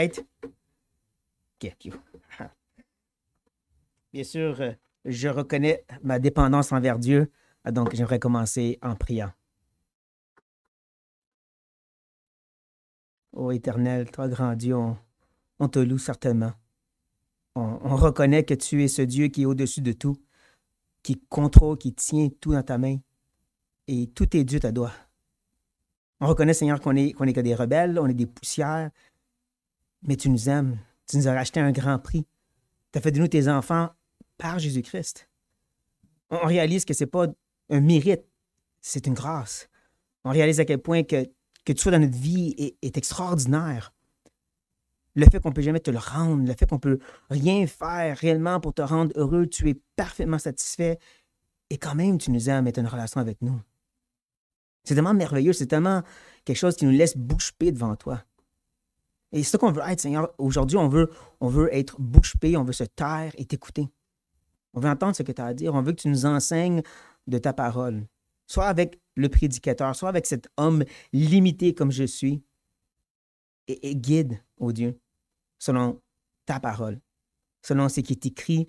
tête? OK. Bien sûr, je reconnais ma dépendance envers Dieu, donc j'aimerais commencer en priant. Ô Éternel, toi grand Dieu, on te loue certainement. On reconnaît que tu es ce Dieu qui est au-dessus de tout, qui contrôle, qui tient tout dans ta main. Et tout est dû à toi. On reconnaît, Seigneur, qu'on est que des rebelles, on est des poussières, mais tu nous aimes. Tu nous as racheté un grand prix. Tu as fait de nous tes enfants par Jésus-Christ. On réalise que ce n'est pas un mérite, c'est une grâce. On réalise à quel point que tu sois dans notre vie est extraordinaire. Le fait qu'on ne peut jamais te le rendre, le fait qu'on ne peut rien faire réellement pour te rendre heureux, tu es parfaitement satisfait et quand même tu nous aimes et tu as une relation avec nous. C'est tellement merveilleux, c'est tellement quelque chose qui nous laisse bouche bée devant toi. Et c'est ça qu'on veut être, Seigneur. Aujourd'hui, on veut être bouche bée, on veut se taire et t'écouter. On veut entendre ce que tu as à dire, on veut que tu nous enseignes de ta parole. Soit avec le prédicateur, soit avec cet homme limité comme je suis. Et guide, ô Dieu, selon ta parole, selon ce qui est écrit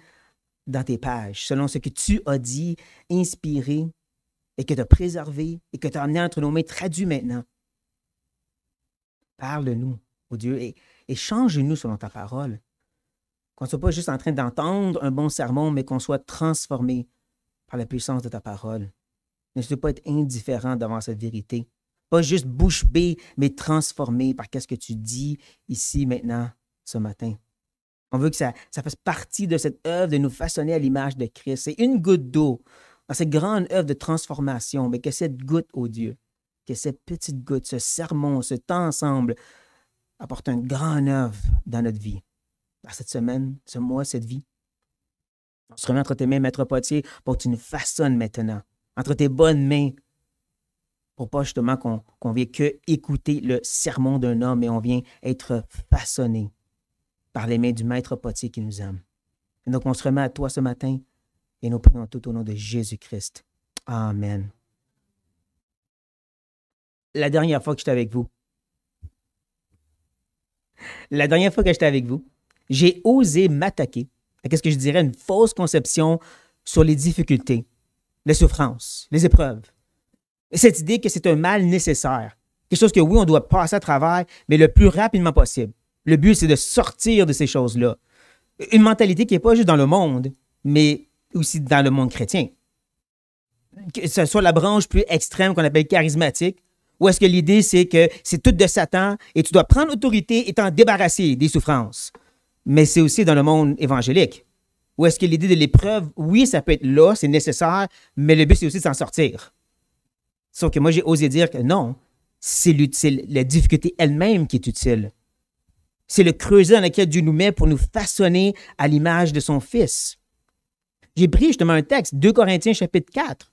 dans tes pages, selon ce que tu as dit, inspiré, et que tu as préservé, et que tu as amené entre nos mains, traduit maintenant. Parle-nous, ô Dieu, et change-nous selon ta parole. Qu'on ne soit pas juste en train d'entendre un bon sermon, mais qu'on soit transformé par la puissance de ta parole. Ne sois pas être indifférent devant cette vérité. Pas juste bouche bée, mais transformé par ce que tu dis ici, maintenant, ce matin. On veut que ça fasse partie de cette œuvre de nous façonner à l'image de Christ. C'est une goutte d'eau dans cette grande œuvre de transformation, mais que cette goutte, ô Dieu, que cette petite goutte, ce sermon, ce temps ensemble, apporte une grande œuvre dans notre vie. Dans cette semaine, ce mois, cette vie. On se remet entre tes mains, Maître Potier, pour que tu nous façonnes maintenant. Entre tes bonnes mains, pour pas justement qu'on vienne que écouter le sermon d'un homme, mais on vient être façonné par les mains du Maître Potier qui nous aime. Et donc, on se remet à toi ce matin et nous prions tout au nom de Jésus-Christ. Amen. La dernière fois que j'étais avec vous, j'ai osé m'attaquer à ce que je dirais une fausse conception sur les difficultés, les souffrances, les épreuves. Cette idée que c'est un mal nécessaire, quelque chose que oui, on doit passer à travers, mais le plus rapidement possible. Le but, c'est de sortir de ces choses-là. Une mentalité qui n'est pas juste dans le monde, mais aussi dans le monde chrétien. Que ce soit la branche plus extrême qu'on appelle charismatique, ou est-ce que l'idée, c'est que c'est tout de Satan et tu dois prendre autorité et t'en débarrasser des souffrances. Mais c'est aussi dans le monde évangélique. Ou est-ce que l'idée de l'épreuve, oui, ça peut être là, c'est nécessaire, mais le but, c'est aussi de s'en sortir. Sauf que moi, j'ai osé dire que non, c'est la difficulté elle-même qui est utile. C'est le creuset dans lequel Dieu nous met pour nous façonner à l'image de son Fils. J'ai pris justement un texte, 2 Corinthiens chapitre 4.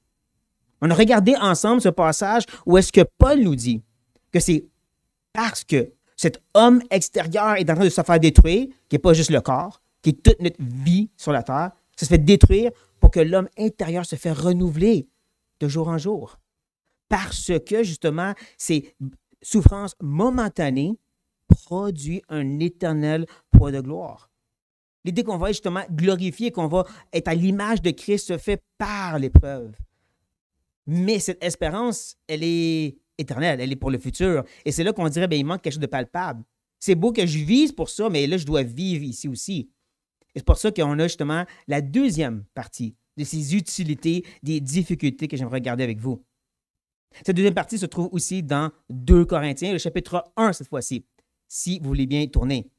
On a regardé ensemble ce passage où est-ce que Paul nous dit que c'est parce que cet homme extérieur est en train de se faire détruire, qui n'est pas juste le corps, qui est toute notre vie sur la terre, ça se fait détruire pour que l'homme intérieur se fait renouveler de jour en jour. Parce que, justement, ces souffrances momentanées produisent un éternel poids de gloire. L'idée qu'on va être justement glorifié, qu'on va être à l'image de Christ se fait par l'épreuve. Mais cette espérance, elle est éternelle, elle est pour le futur. Et c'est là qu'on dirait, il manque quelque chose de palpable. C'est beau que je vise pour ça, mais là, je dois vivre ici aussi. Et c'est pour ça qu'on a justement la deuxième partie de ces utilités, des difficultés que j'aimerais regarder avec vous. Cette deuxième partie se trouve aussi dans 2 Corinthiens, le chapitre 1 cette fois-ci, si vous voulez bien y tourner.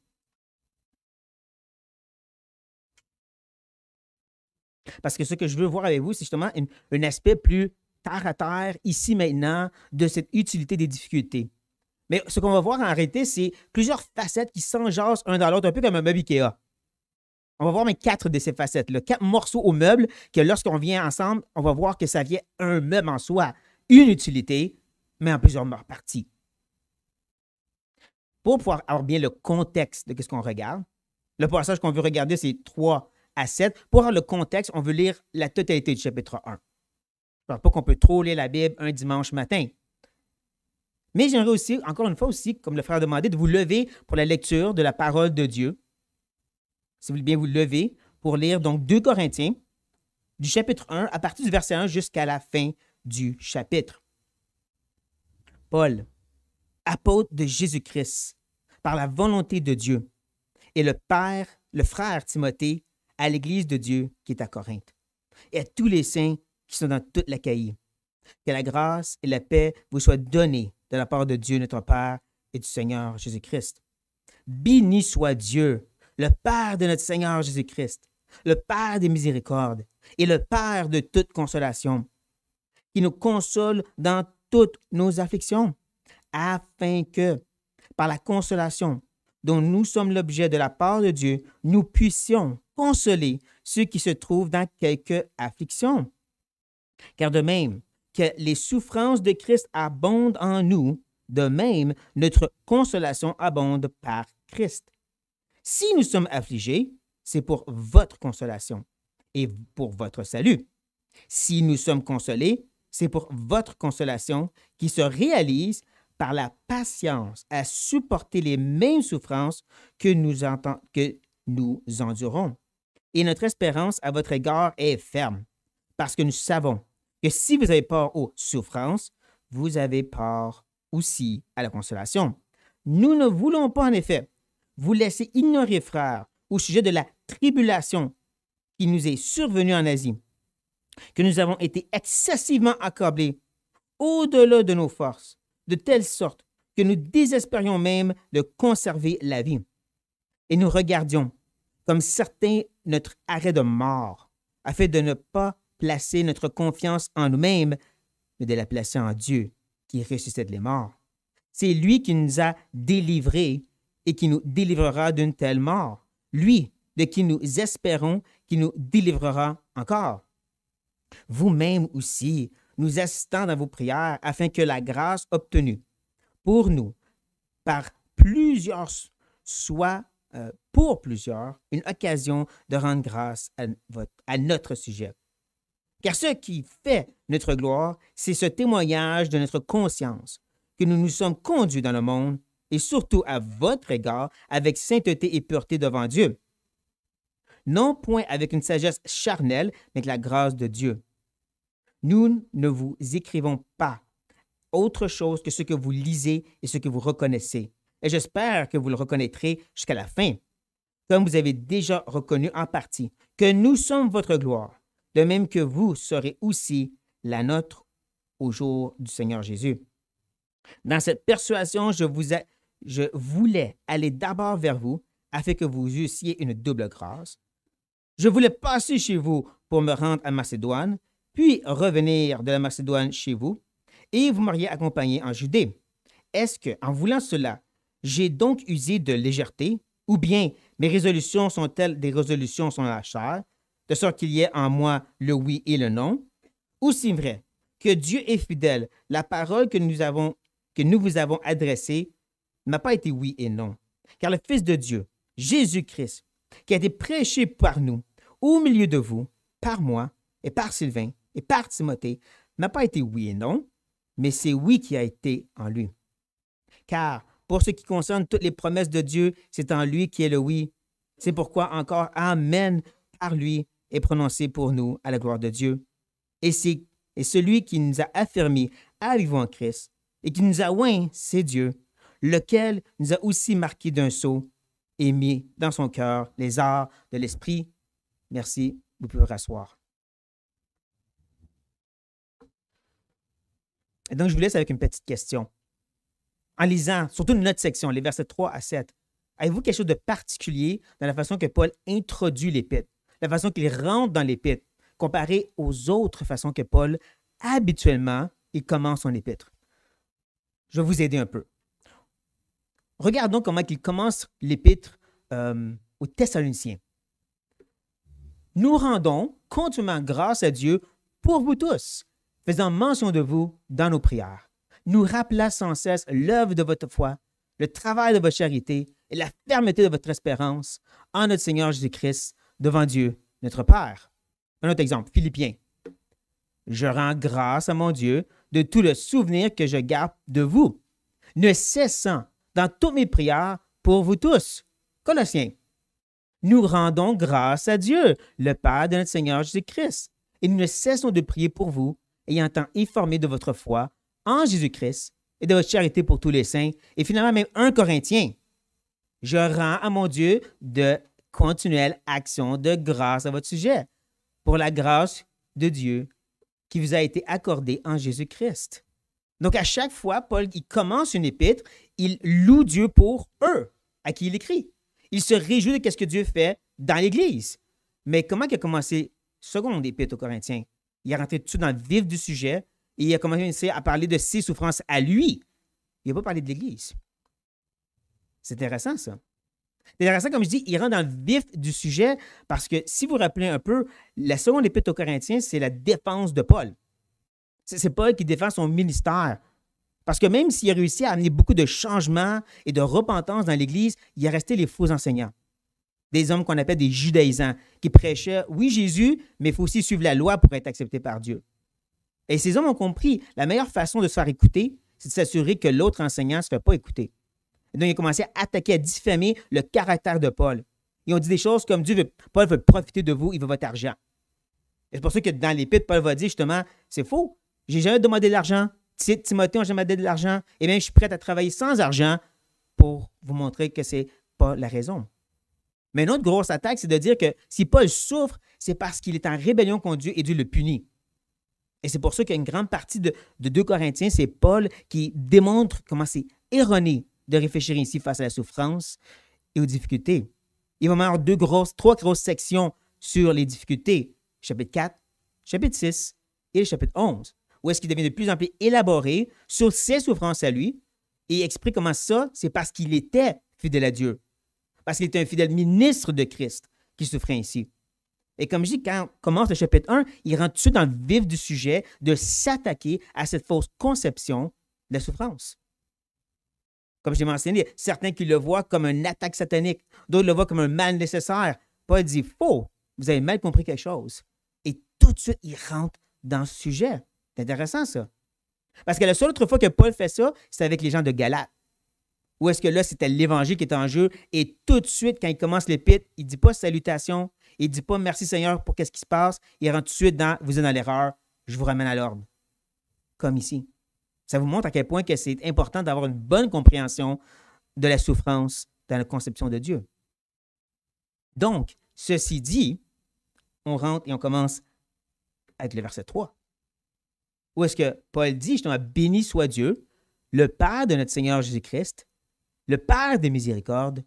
Parce que ce que je veux voir avec vous, c'est justement un aspect plus terre à terre, ici maintenant, de cette utilité des difficultés. Mais ce qu'on va voir en réalité, c'est plusieurs facettes qui s'enjasent un dans l'autre, un peu comme un meuble Ikea. On va voir 4 de ces facettes-là, 4 morceaux au meuble que lorsqu'on vient ensemble, on va voir que ça vient un meuble en soi. Une utilité, mais en plusieurs parties. Pour pouvoir avoir bien le contexte de ce qu'on regarde, le passage qu'on veut regarder, c'est 3 à 7. Pour avoir le contexte, on veut lire la totalité du chapitre 1. Je ne parle pas qu'on peut trop lire la Bible un dimanche matin. Mais j'aimerais aussi, encore une fois aussi, comme le frère a demandé, de vous lever pour la lecture de la parole de Dieu. Si vous voulez bien vous lever pour lire donc 2 Corinthiens, du chapitre 1, à partir du verset 1 jusqu'à la fin du chapitre. Paul, apôtre de Jésus-Christ, par la volonté de Dieu, et le frère Timothée, à l'Église de Dieu qui est à Corinthe, et à tous les saints qui sont dans toute l'Achaïe. Que la grâce et la paix vous soient données de la part de Dieu notre Père et du Seigneur Jésus-Christ. Béni soit Dieu, le Père de notre Seigneur Jésus-Christ, le Père des miséricordes et le Père de toute consolation, qui nous console dans toutes nos afflictions, afin que, par la consolation dont nous sommes l'objet de la part de Dieu, nous puissions consoler ceux qui se trouvent dans quelque affliction. Car de même que les souffrances de Christ abondent en nous, de même notre consolation abonde par Christ. Si nous sommes affligés, c'est pour votre consolation et pour votre salut. Si nous sommes consolés, c'est pour votre consolation qui se réalise par la patience à supporter les mêmes souffrances que nous endurons. Et notre espérance à votre égard est ferme, parce que nous savons que si vous avez part aux souffrances, vous avez part aussi à la consolation. Nous ne voulons pas, en effet, vous laisser ignorer, frères, au sujet de la tribulation qui nous est survenue en Asie, que nous avons été excessivement accablés au-delà de nos forces, de telle sorte que nous désespérions même de conserver la vie. Et nous regardions comme certains notre arrêt de mort, afin de ne pas placer notre confiance en nous-mêmes, mais de la placer en Dieu, qui ressuscite les morts. C'est lui qui nous a délivrés et qui nous délivrera d'une telle mort. Lui, de qui nous espérons, qui nous délivrera encore. Vous-même aussi, nous assistons dans vos prières, afin que la grâce obtenue pour nous, par plusieurs, soit pour plusieurs, une occasion de rendre grâce à notre sujet. Car ce qui fait notre gloire, c'est ce témoignage de notre conscience, que nous nous sommes conduits dans le monde, et surtout à votre égard, avec sainteté et pureté devant Dieu. Non point avec une sagesse charnelle, mais avec la grâce de Dieu. Nous ne vous écrivons pas autre chose que ce que vous lisez et ce que vous reconnaissez. Et j'espère que vous le reconnaîtrez jusqu'à la fin, comme vous avez déjà reconnu en partie que nous sommes votre gloire, de même que vous serez aussi la nôtre au jour du Seigneur Jésus. Dans cette persuasion, je voulais aller d'abord vers vous, afin que vous eussiez une double grâce. Je voulais passer chez vous pour me rendre à Macédoine, puis revenir de la Macédoine chez vous, et vous m'auriez accompagné en Judée. Est-ce que, en voulant cela, j'ai donc usé de légèreté, ou bien mes résolutions sont-elles des résolutions sur la chair, de sorte qu'il y ait en moi le oui et le non? Ou c'est vrai que Dieu est fidèle, la parole que nous vous avons adressée n'a pas été oui et non, car le Fils de Dieu, Jésus-Christ, qui a été prêché par nous, au milieu de vous, par moi, et par Sylvain, et par Timothée, n'a pas été oui et non, mais c'est oui qui a été en lui. Car pour ce qui concerne toutes les promesses de Dieu, c'est en lui qui est le oui. C'est pourquoi encore Amen par lui est prononcé pour nous à la gloire de Dieu. Et celui qui nous a affermis avec vous en Christ et qui nous a oints, c'est Dieu, lequel nous a aussi marqués d'un sceau et mis dans son cœur les arts de l'Esprit. Merci, vous pouvez rasseoir. Et donc, je vous laisse avec une petite question. En lisant, surtout notre section, les versets 3 à 7, avez-vous quelque chose de particulier dans la façon que Paul introduit l'Épître, la façon qu'il rentre dans l'Épître, comparé aux autres façons que Paul, habituellement, il commence son Épître? Je vais vous aider un peu. Regardons comment il commence l'Épître aux Thessaloniciens. Nous rendons continuellement grâce à Dieu pour vous tous, faisant mention de vous dans nos prières, nous rappelant sans cesse l'œuvre de votre foi, le travail de votre charité et la fermeté de votre espérance en notre Seigneur Jésus-Christ devant Dieu, notre Père. Un autre exemple, Philippiens. Je rends grâce à mon Dieu de tout le souvenir que je garde de vous ne cessant dans toutes mes prières pour vous tous. Colossiens. Nous rendons grâce à Dieu, le Père de notre Seigneur Jésus-Christ, et nous ne cessons de prier pour vous, ayant tant informé de votre foi en Jésus-Christ et de votre charité pour tous les saints, et finalement même 1 Corinthiens. Je rends à mon Dieu de continuelles actions de grâce à votre sujet, pour la grâce de Dieu qui vous a été accordée en Jésus-Christ. Donc, à chaque fois, Paul, il commence une épître, il loue Dieu pour eux, à qui il écrit. Il se réjouit de ce que Dieu fait dans l'Église. Mais comment il a commencé seconde épître aux Corinthiens? Il est rentré tout de suite dans le vif du sujet et il a commencé à parler de ses souffrances à lui. Il n'a pas parlé de l'Église. C'est intéressant, ça. C'est intéressant, comme je dis, il rentre dans le vif du sujet parce que, si vous vous rappelez un peu, la seconde épître aux Corinthiens, c'est la défense de Paul. C'est Paul qui défend son ministère. Parce que même s'il a réussi à amener beaucoup de changements et de repentance dans l'Église, il est resté les faux enseignants. Des hommes qu'on appelle des judaïsants, qui prêchaient, oui, Jésus, mais il faut aussi suivre la loi pour être accepté par Dieu. Et ces hommes ont compris, la meilleure façon de se faire écouter, c'est de s'assurer que l'autre enseignant ne se fait pas écouter. Et donc, ils ont commencé à attaquer, à diffamer le caractère de Paul. Ils ont dit des choses comme Paul veut profiter de vous, il veut votre argent. Et c'est pour ça que dans l'Épître, Paul va dire justement, c'est faux, j'ai jamais demandé de l'argent. Timothée n'a jamais donné de l'argent. Eh bien, je suis prêt à travailler sans argent pour vous montrer que ce n'est pas la raison. Mais une autre grosse attaque, c'est de dire que si Paul souffre, c'est parce qu'il est en rébellion contre Dieu et Dieu le punit. Et c'est pour ça qu'il y a une grande partie de 2 Corinthiens, c'est Paul qui démontre comment c'est erroné de réfléchir ici face à la souffrance et aux difficultés. Il va y avoir 3 grosses sections sur les difficultés. Chapitre 4, chapitre 6 et le chapitre 11. Où est-ce qu'il devient de plus en plus élaboré sur ses souffrances à lui et explique comment ça, c'est parce qu'il était fidèle à Dieu. Parce qu'il était un fidèle ministre de Christ qui souffrait ainsi. Et comme je dis, quand on commence le chapitre 1, il rentre tout de suite dans le vif du sujet de s'attaquer à cette fausse conception de la souffrance. Comme je l'ai mentionné, certains qui le voient comme une attaque satanique, d'autres le voient comme un mal nécessaire. Paul dit, faux, vous avez mal compris quelque chose. Et tout de suite, il rentre dans ce sujet. C'est intéressant, ça. Parce que la seule autre fois que Paul fait ça, c'est avec les gens de Galate. Où est-ce que là, c'était l'Évangile qui est en jeu. Et tout de suite, quand il commence l'épître, il ne dit pas salutation, il ne dit pas merci Seigneur pour qu'est-ce qui se passe. Il rentre tout de suite dans vous êtes dans l'erreur, je vous ramène à l'ordre. Comme ici. Ça vous montre à quel point que c'est important d'avoir une bonne compréhension de la souffrance dans la conception de Dieu. Donc, ceci dit, on rentre et on commence avec le verset 3. Où est-ce que Paul dit, justement, béni soit Dieu, le Père de notre Seigneur Jésus-Christ, le Père des miséricordes,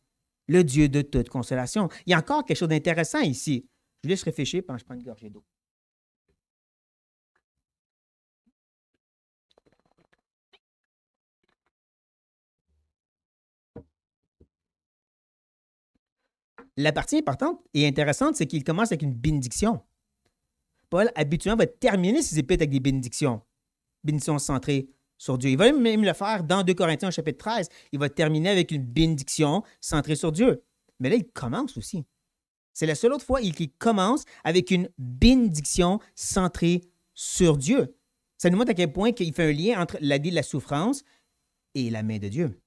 le Dieu de toute consolation. Il y a encore quelque chose d'intéressant ici. Je vous laisse réfléchir pendant que je prends une gorgée d'eau. La partie importante et intéressante, c'est qu'il commence avec une bénédiction. Paul, habituellement, va terminer ses épîtres avec des bénédictions. Bénédictions centrées sur Dieu. Il va même le faire dans 2 Corinthiens, chapitre 13. Il va terminer avec une bénédiction centrée sur Dieu. Mais là, il commence aussi. C'est la seule autre fois qu'il commence avec une bénédiction centrée sur Dieu. Ça nous montre à quel point il fait un lien entre l'idée de la souffrance et la main de Dieu.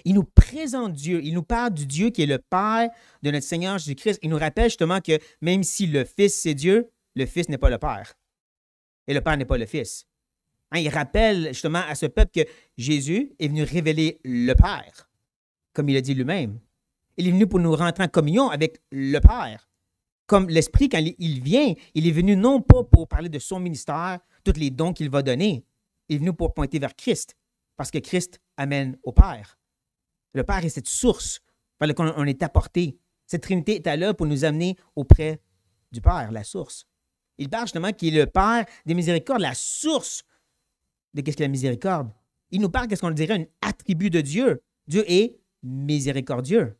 Il nous présente Dieu, il nous parle du Dieu qui est le Père de notre Seigneur Jésus-Christ. Il nous rappelle justement que même si le Fils c'est Dieu, le Fils n'est pas le Père. Et le Père n'est pas le Fils. Il rappelle justement à ce peuple que Jésus est venu révéler le Père, comme il a dit lui-même. Il est venu pour nous rentrer en communion avec le Père. Comme l'Esprit, quand il vient, il est venu non pas pour parler de son ministère, tous les dons qu'il va donner. Il est venu pour pointer vers Christ, parce que Christ amène au Père. Le Père est cette source par laquelle on est apporté. Cette Trinité est là pour nous amener auprès du Père, la source. Il parle justement qu'il est le Père des miséricordes, la source de qu'est-ce que la miséricorde. Il nous parle, qu'est-ce qu'on dirait, un attribut de Dieu. Dieu est miséricordieux.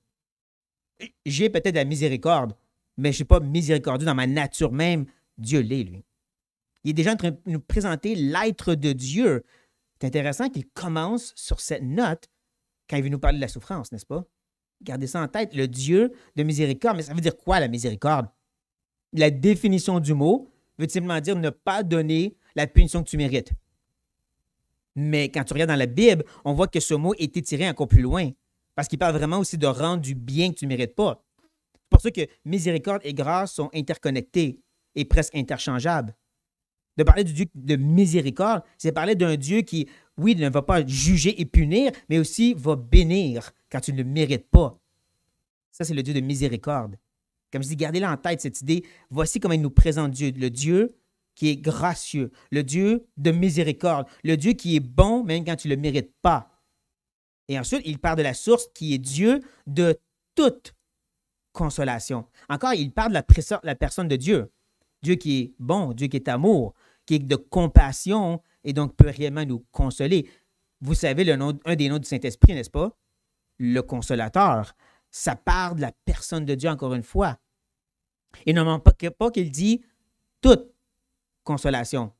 J'ai peut-être la miséricorde, mais je ne suis pas miséricordieux dans ma nature même. Dieu l'est, lui. Il est déjà en train de nous présenter l'être de Dieu. C'est intéressant qu'il commence sur cette note quand il veut nous parler de la souffrance, n'est-ce pas? Gardez ça en tête, le Dieu de miséricorde. Mais ça veut dire quoi, la miséricorde? La définition du mot veut simplement dire ne pas donner la punition que tu mérites. Mais quand tu regardes dans la Bible, on voit que ce mot est étiré encore plus loin. Parce qu'il parle vraiment aussi de rendre du bien que tu ne mérites pas. C'est pour ça que miséricorde et grâce sont interconnectés et presque interchangeables. De parler du Dieu de miséricorde, c'est parler d'un Dieu qui, oui, ne va pas juger et punir, mais aussi va bénir quand tu ne le mérites pas. Ça, c'est le Dieu de miséricorde. Comme je dis, gardez-la en tête, cette idée. Voici comment il nous présente Dieu. Le Dieu qui est gracieux, le Dieu de miséricorde, le Dieu qui est bon même quand tu ne le mérites pas. Et ensuite, il parle de la source qui est Dieu de toute consolation. Encore, il parle de la personne de Dieu. Dieu qui est bon, Dieu qui est amour, qui est de compassion et donc peut réellement nous consoler. Vous savez un des noms du Saint-Esprit, n'est-ce pas? Le consolateur. Ça parle de la personne de Dieu encore une fois. Et non pas qu'il dit toute consolation.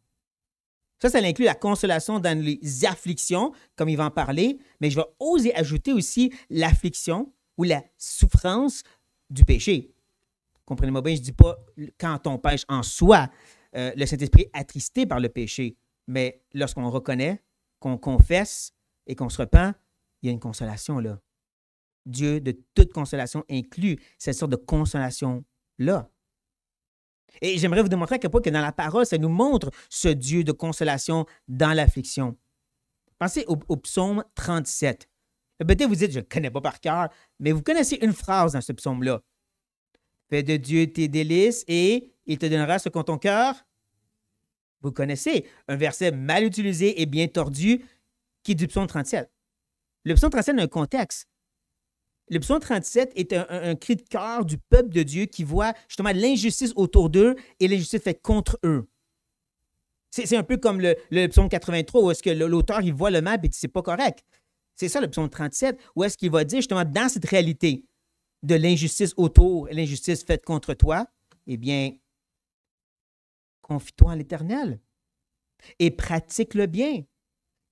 Ça inclut la consolation dans les afflictions, comme il va en parler, mais je vais oser ajouter aussi l'affliction ou la souffrance du péché. Comprenez-moi bien, je ne dis pas quand on pêche en soi, le Saint-Esprit est attristé par le péché, mais lorsqu'on reconnaît, qu'on confesse et qu'on se repent, il y a une consolation là. Dieu de toute consolation inclut cette sorte de consolation-là. Et j'aimerais vous démontrer à quel point que dans la parole, ça nous montre ce Dieu de consolation dans l'affliction. Pensez au psaume 37. Peut-être vous dites, je ne le connais pas par cœur, mais vous connaissez une phrase dans ce psaume-là. Fais de Dieu tes délices et il te donnera ce qu'ont ton cœur. Vous connaissez un verset mal utilisé et bien tordu qui est du psaume 37. Le psaume 37 a un contexte. Le psaume 37 est un cri de cœur du peuple de Dieu qui voit justement l'injustice autour d'eux et l'injustice faite contre eux. C'est un peu comme le psaume 83 où est-ce que l'auteur il voit le mal et dit c'est pas correct. C'est ça le psaume 37 où est-ce qu'il va dire justement dans cette réalité de l'injustice autour et l'injustice faite contre toi, eh bien, confie-toi en l'Éternel et pratique le bien.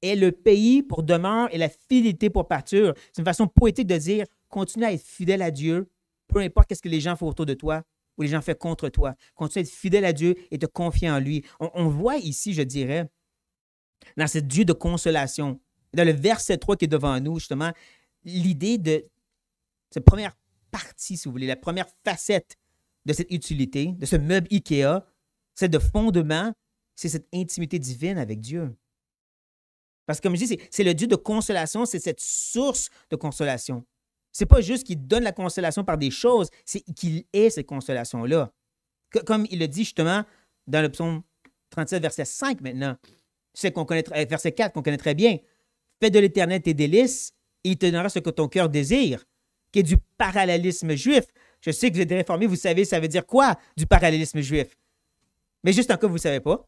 Et le pays pour demeure et la fidélité pour pâture. C'est une façon poétique de dire continue à être fidèle à Dieu, peu importe ce que les gens font autour de toi ou les gens font contre toi. Continue à être fidèle à Dieu et te confier en lui. On voit ici, je dirais, dans ce Dieu de consolation, dans le verset 3 qui est devant nous, justement, l'idée de cette première partie, si vous voulez, la première facette de cette utilité, de ce meuble IKEA, c'est de fondement, c'est cette intimité divine avec Dieu. Parce que comme je dis, c'est le Dieu de consolation, c'est cette source de consolation. Ce n'est pas juste qu'il donne la consolation par des choses, c'est qu'il est cette consolation-là. Comme il le dit justement dans le psaume 37, verset 5 maintenant, verset 4 qu'on connaît très bien. Fais de l'Éternel tes délices et il te donnera ce que ton cœur désire, qui est du parallélisme juif. Je sais que vous êtes réformés, vous savez ça veut dire quoi du parallélisme juif. Mais juste en cas, vous ne savez pas.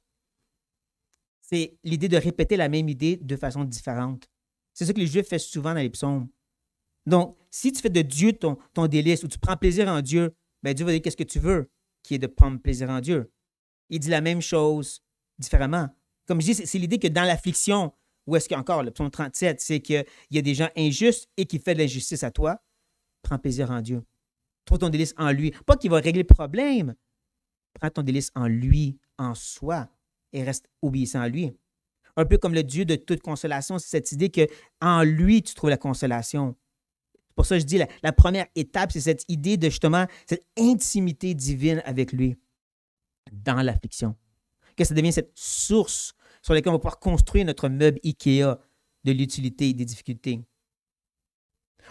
C'est l'idée de répéter la même idée de façon différente. C'est ce que les Juifs font souvent dans les psaumes. Donc, si tu fais de Dieu ton délice ou tu prends plaisir en Dieu, bien Dieu va dire qu'est-ce que tu veux, qui est de prendre plaisir en Dieu. Il dit la même chose différemment. Comme je dis, c'est l'idée que dans l'affliction, où est-ce qu'encore, le psaume 37, c'est qu'il y a des gens injustes et qui font de l'injustice à toi, prends plaisir en Dieu. Trouve ton délice en lui. Pas qu'il va régler le problème. Prends ton délice en lui, en soi. Et reste obéissant à lui. Un peu comme le Dieu de toute consolation, c'est cette idée qu'en lui, tu trouves la consolation. C'est pour ça que je dis, la première étape, c'est cette idée de justement cette intimité divine avec lui dans l'affliction. Que ça devienne cette source sur laquelle on va pouvoir construire notre meuble IKEA de l'utilité et des difficultés.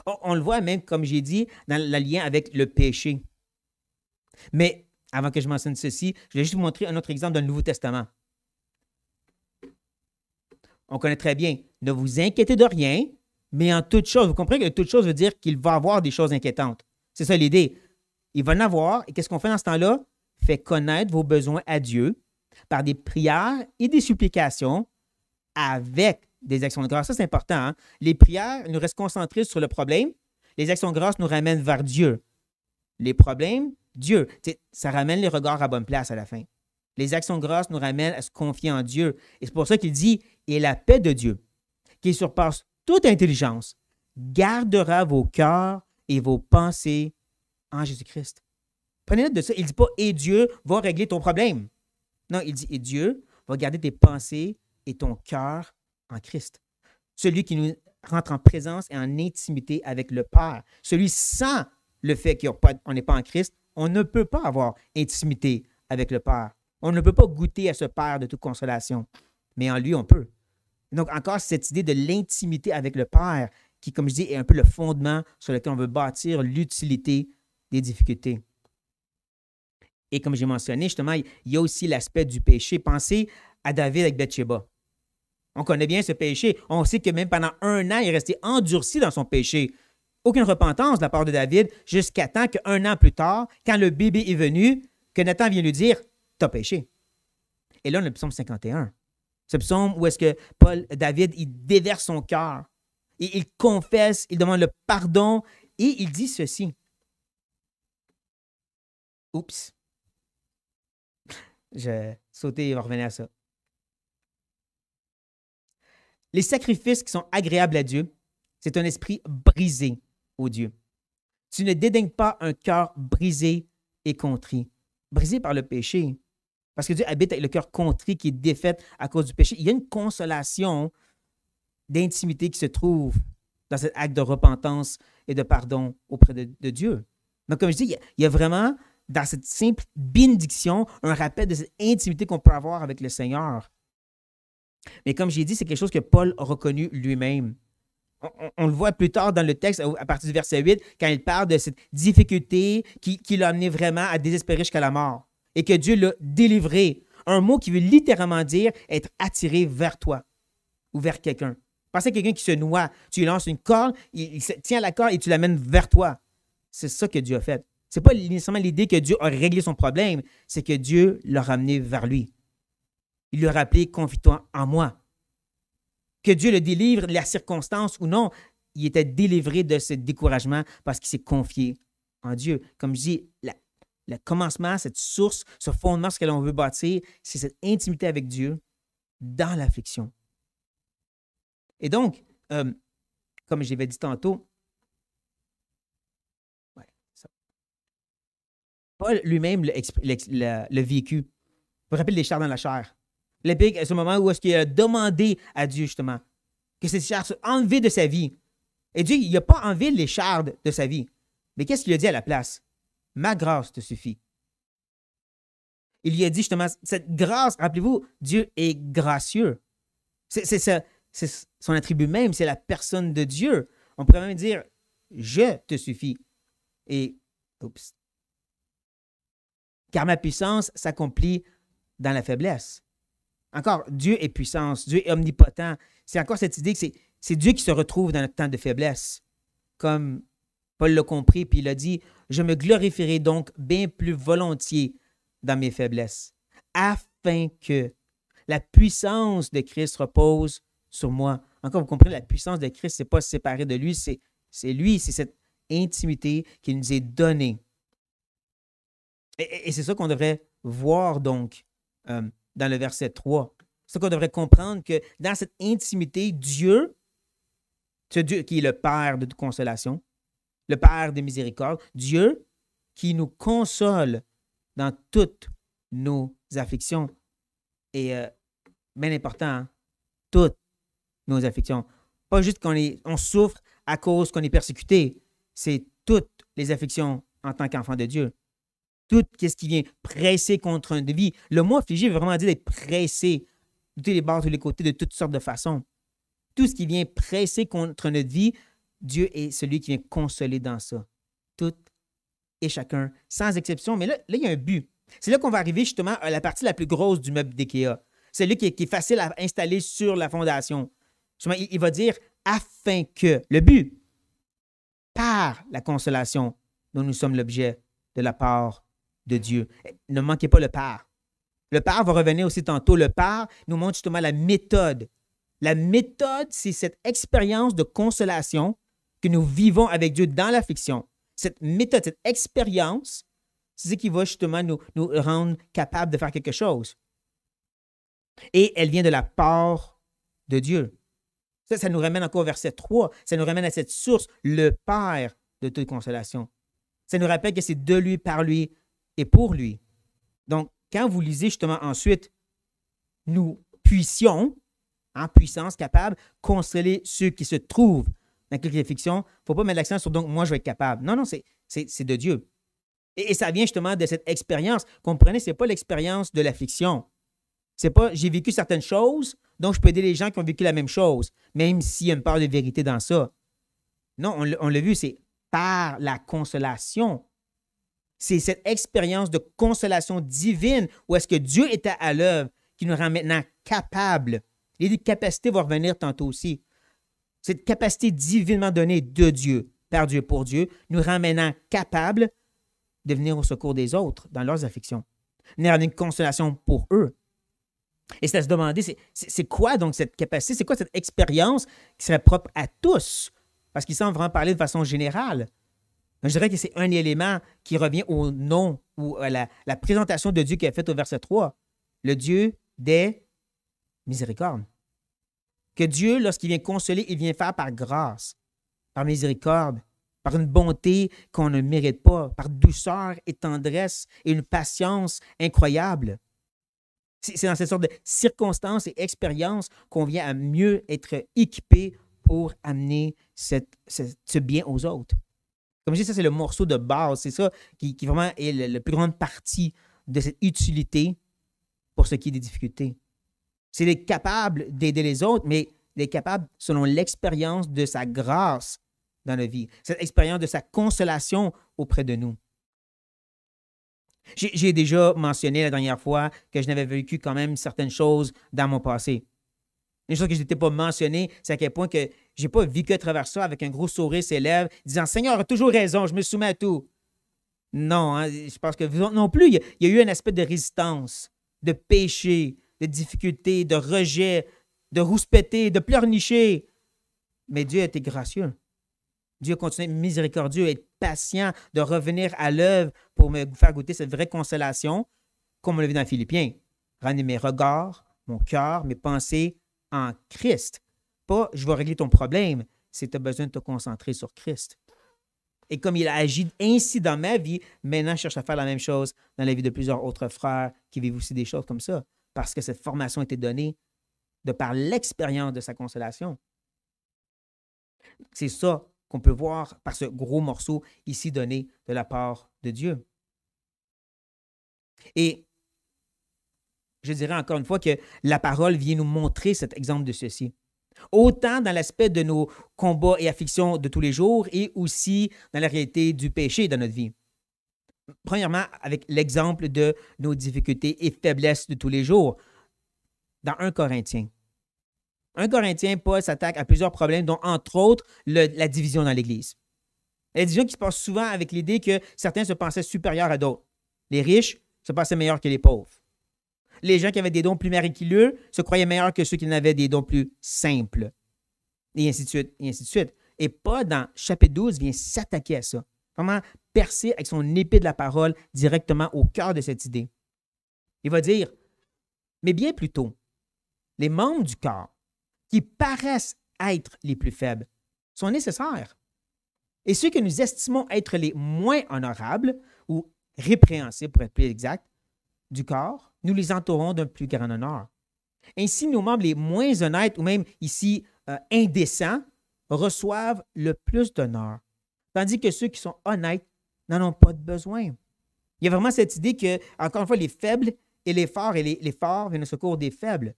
On le voit même, comme j'ai dit, dans le lien avec le péché. Mais avant que je mentionne ceci, je vais juste vous montrer un autre exemple dans le Nouveau Testament. On connaît très bien, ne vous inquiétez de rien, mais en toute chose. Vous comprenez que toute chose veut dire qu'il va y avoir des choses inquiétantes. C'est ça l'idée. Il va en avoir, et qu'est-ce qu'on fait dans ce temps-là? Fait connaître vos besoins à Dieu par des prières et des supplications avec des actions de grâce. Ça, c'est important. Hein? Les prières nous restent concentrées sur le problème. Les actions de grâce nous ramènent vers Dieu. Les problèmes, Dieu. Ça ramène les regards à bonne place à la fin. Les actions de grâce nous ramènent à se confier en Dieu. Et c'est pour ça qu'il dit « Et la paix de Dieu, qui surpasse toute intelligence, gardera vos cœurs et vos pensées en Jésus-Christ. » Prenez note de ça. Il ne dit pas « Et Dieu va régler ton problème. » Non, il dit « Et Dieu va garder tes pensées et ton cœur en Christ. Celui qui nous rentre en présence et en intimité avec le Père. Celui sans le fait qu'on n'est pas en Christ, on ne peut pas avoir intimité avec le Père. On ne peut pas goûter à ce Père de toute consolation. Mais en lui, on peut. Donc, encore cette idée de l'intimité avec le Père qui, comme je dis, est un peu le fondement sur lequel on veut bâtir l'utilité des difficultés. Et comme j'ai mentionné, justement, il y a aussi l'aspect du péché. Pensez à David avec Bathsheba. On connaît bien ce péché. On sait que même pendant 1 an, il est resté endurci dans son péché. Aucune repentance de la part de David jusqu'à temps qu'1 an plus tard, quand le bébé est venu, que Nathan vient lui dire « T'as péché ». Et là, on a le psaume 51. Ce psaume où est-ce que David, il déverse son cœur. Et il confesse, il demande le pardon et il dit ceci. Oups. Je sautais et revenais à ça. Les sacrifices qui sont agréables à Dieu, c'est un esprit brisé au Dieu. Tu ne dédaignes pas un cœur brisé et contrit. Brisé par le péché. Parce que Dieu habite avec le cœur contrit qui est défait à cause du péché. Il y a une consolation d'intimité qui se trouve dans cet acte de repentance et de pardon auprès de Dieu. Donc, comme je dis, il y a vraiment, dans cette simple bénédiction, un rappel de cette intimité qu'on peut avoir avec le Seigneur. Mais comme j'ai dit, c'est quelque chose que Paul a reconnu lui-même. On le voit plus tard dans le texte, à partir du verset 8, quand il parle de cette difficulté qui l'a amené vraiment à désespérer jusqu'à la mort et que Dieu l'a délivré. Un mot qui veut littéralement dire être attiré vers toi ou vers quelqu'un. Pensez à quelqu'un qui se noie. Tu lui lances une corde, il se tient à la corde et tu l'amènes vers toi. C'est ça que Dieu a fait. Ce n'est pas nécessairement l'idée que Dieu a réglé son problème, c'est que Dieu l'a ramené vers lui. Il lui a rappelé, confie-toi en moi. Que Dieu le délivre de la circonstance ou non, il était délivré de ce découragement parce qu'il s'est confié en Dieu. Comme je dis, le commencement, cette source, ce fondement sur lequel on veut bâtir, c'est cette intimité avec Dieu dans l'affliction. Et donc, comme je l'avais dit tantôt, Paul lui-même l'a vécu. Vous vous rappelez les chars dans la chair. L'épique, à ce moment où est-ce qu'il a demandé à Dieu, justement, que ces chars soient enlevés de sa vie. Et Dieu, il n'a pas enlevé les chars de sa vie. Mais qu'est-ce qu'il a dit à la place? Ma grâce te suffit. Il lui a dit justement, cette grâce, rappelez-vous, Dieu est gracieux. C'est son attribut même, c'est la personne de Dieu. On pourrait même dire, je te suffis. Et, oups. Car ma puissance s'accomplit dans la faiblesse. Encore, Dieu est puissance, Dieu est omnipotent. C'est encore cette idée que c'est Dieu qui se retrouve dans notre temps de faiblesse. Comme Paul l'a compris, puis il a dit, « Je me glorifierai donc bien plus volontiers dans mes faiblesses, afin que la puissance de Christ repose sur moi. » Encore, vous comprenez, la puissance de Christ, ce n'est pas se séparer de lui, c'est lui, c'est cette intimité qui nous est donnée. Et c'est ça qu'on devrait voir donc dans le verset 3. C'est ça qu'on devrait comprendre que dans cette intimité, Dieu, ce Dieu qui est le Père de toute consolation, le Père de miséricorde, Dieu qui nous console dans toutes nos afflictions. Et bien important, hein, toutes nos afflictions. Pas juste on souffre à cause qu'on est persécuté, c'est toutes les afflictions en tant qu'enfant de Dieu. Tout ce qui vient presser contre une vie. Le mot affligé veut vraiment dire d'être pressé de tous les bords, de tous les côtés, de toutes sortes de façons. Tout ce qui vient presser contre notre vie, Dieu est celui qui vient consoler dans ça. Tout et chacun, sans exception. Mais là, il y a un but. C'est là qu'on va arriver justement à la partie la plus grosse du meuble d'IKEA. C'est lui qui est facile à installer sur la fondation. Justement, il va dire « afin que ». Le but, par la consolation dont nous sommes l'objet de la part de Dieu. Ne manquez pas le Père. Le Père va revenir aussi tantôt. Le Père nous montre justement la méthode. La méthode, c'est cette expérience de consolation que nous vivons avec Dieu dans l'affliction. Cette méthode, cette expérience, c'est ce qui va justement nous rendre capables de faire quelque chose. Et elle vient de la part de Dieu. Ça nous ramène encore au verset 3. Ça nous ramène à cette source, le Père de toute consolation. Ça nous rappelle que c'est de lui, par lui et pour lui. Donc, quand vous lisez justement ensuite, nous puissions, en puissance, capable de consoler ceux qui se trouvent dans quelques afflictions. Il ne faut pas mettre l'accent sur donc moi, je vais être capable. Non, non, c'est de Dieu. Et ça vient justement de cette expérience. Comprenez, ce n'est pas l'expérience de l'affliction. C'est pas j'ai vécu certaines choses, donc je peux aider les gens qui ont vécu la même chose, même s'il y a une part de vérité dans ça. Non, on l'a vu, c'est par la consolation. C'est cette expérience de consolation divine où est-ce que Dieu était à l'œuvre qui nous rend maintenant capables. Les capacités vont revenir tantôt aussi. Cette capacité divinement donnée de Dieu, par Dieu, pour Dieu, nous rend maintenant capables de venir au secours des autres dans leurs afflictions. Venir amener une consolation pour eux. Et c'est à se demander, c'est quoi donc cette capacité? C'est quoi cette expérience qui serait propre à tous? Parce qu'il semble vraiment parler de façon générale. Je dirais que c'est un élément qui revient au nom ou à la présentation de Dieu qui est faite au verset 3. Le Dieu des miséricordes. Que Dieu, lorsqu'il vient consoler, il vient faire par grâce, par miséricorde, par une bonté qu'on ne mérite pas, par douceur et tendresse et une patience incroyable. C'est dans cette sorte de circonstances et expériences qu'on vient à mieux être équipé pour amener ce bien aux autres. Comme je dis, ça, c'est le morceau de base. C'est ça qui vraiment est la plus grande partie de cette utilité pour ce qui est des difficultés. C'est d'être capable d'aider les autres, mais d'être capable selon l'expérience de sa grâce dans la vie, cette expérience de sa consolation auprès de nous. J'ai déjà mentionné la dernière fois que je n'avais vécu quand même certaines choses dans mon passé. Une chose que je n'étais pas mentionné, c'est à quel point que je n'ai pas vécu à travers ça avec un gros sourire sur les lèvres, disant « Seigneur a toujours raison, je me soumets à tout ». Non, hein, je pense que vous non plus, il y a eu un aspect de résistance, de péché, de difficulté, de rejet, de rouspéter, de pleurnicher. Mais Dieu a été gracieux. Dieu a continué à être miséricordieux, à être patient, de revenir à l'œuvre pour me faire goûter cette vraie consolation, comme on l'a vu dans Philippiens. Ramener mes regards, mon cœur, mes pensées en Christ. Pas « je vais régler ton problème », c'est que tu as besoin de te concentrer sur Christ. Et comme il a agi ainsi dans ma vie, maintenant je cherche à faire la même chose dans la vie de plusieurs autres frères qui vivent aussi des choses comme ça, parce que cette formation a été donnée de par l'expérience de sa consolation. C'est ça qu'on peut voir par ce gros morceau ici donné de la part de Dieu. Et je dirais encore une fois que la parole vient nous montrer cet exemple de ceci. Autant dans l'aspect de nos combats et afflictions de tous les jours et aussi dans la réalité du péché dans notre vie. Premièrement, avec l'exemple de nos difficultés et faiblesses de tous les jours. Dans 1 Corinthiens. 1 Corinthiens, Paul s'attaque à plusieurs problèmes, dont entre autres la division dans l'Église. La division qui se passe souvent avec l'idée que certains se pensaient supérieurs à d'autres. Les riches se pensaient meilleurs que les pauvres. Les gens qui avaient des dons plus miraculeux se croyaient meilleurs que ceux qui en avaient des dons plus simples. Et ainsi de suite, et ainsi de suite. Et Paul, dans chapitre 12, vient s'attaquer à ça. Vraiment percer avec son épée de la parole directement au cœur de cette idée. Il va dire, mais bien plutôt, les membres du corps qui paraissent être les plus faibles sont nécessaires. Et ceux que nous estimons être les moins honorables ou répréhensibles, pour être plus exact, du corps, nous les entourons d'un plus grand honneur. Ainsi, nos membres les moins honnêtes ou même ici indécents reçoivent le plus d'honneur, tandis que ceux qui sont honnêtes n'en ont pas de besoin. Il y a vraiment cette idée que, encore une fois, les faibles et les forts viennent au secours des faibles.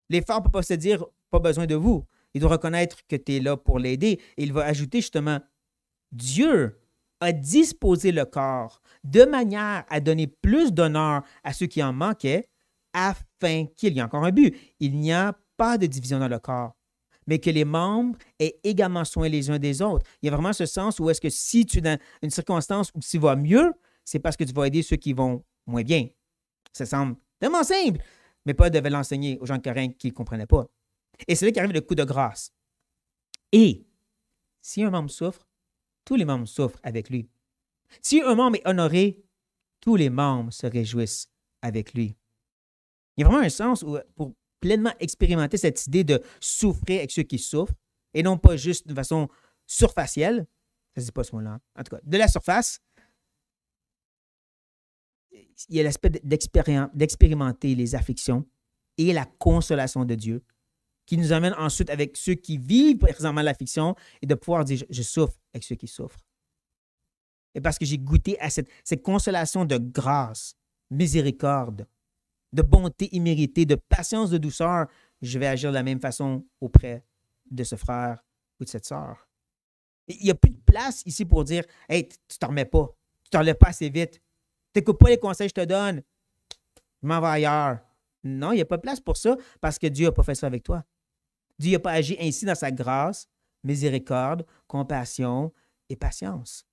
Les forts ne peuvent pas se dire « pas besoin de vous ». Il doit reconnaître que tu es là pour l'aider. Et il va ajouter justement « Dieu a disposé le corps de manière à donner plus d'honneur à ceux qui en manquaient, afin qu'il y ait encore un but. Il n'y a pas de division dans le corps, mais que les membres aient également soin les uns des autres. » Il y a vraiment ce sens où est-ce que si tu es dans une circonstance où tu vas mieux, c'est parce que tu vas aider ceux qui vont moins bien. Ça semble tellement simple, mais Paul devait l'enseigner aux gens de Corinthe qui ne comprenaient pas. Et c'est là qu'arrive le coup de grâce. Et si un membre souffre, tous les membres souffrent avec lui. Si un membre est honoré, tous les membres se réjouissent avec lui. Il y a vraiment un sens où, pour pleinement expérimenter cette idée de souffrir avec ceux qui souffrent, et non pas juste de façon surfacielle, ça ne se dit pas ce mot-là, en tout cas, de la surface, il y a l'aspect d'expérimenter les afflictions et la consolation de Dieu qui nous amène ensuite avec ceux qui vivent présentement l'affliction et de pouvoir dire, je souffre avec ceux qui souffrent. Et parce que j'ai goûté à cette consolation de grâce, miséricorde, de bonté imméritée, de patience, de douceur, je vais agir de la même façon auprès de ce frère ou de cette sœur. Il n'y a plus de place ici pour dire, hey, tu t'en remets pas, tu t'en lèves pas assez vite, tu n'écoutes pas les conseils que je te donne, je m'en vais ailleurs. Non, il n'y a pas de place pour ça parce que Dieu n'a pas fait ça avec toi. Dieu n'a pas agi ainsi dans sa grâce, miséricorde, compassion et patience.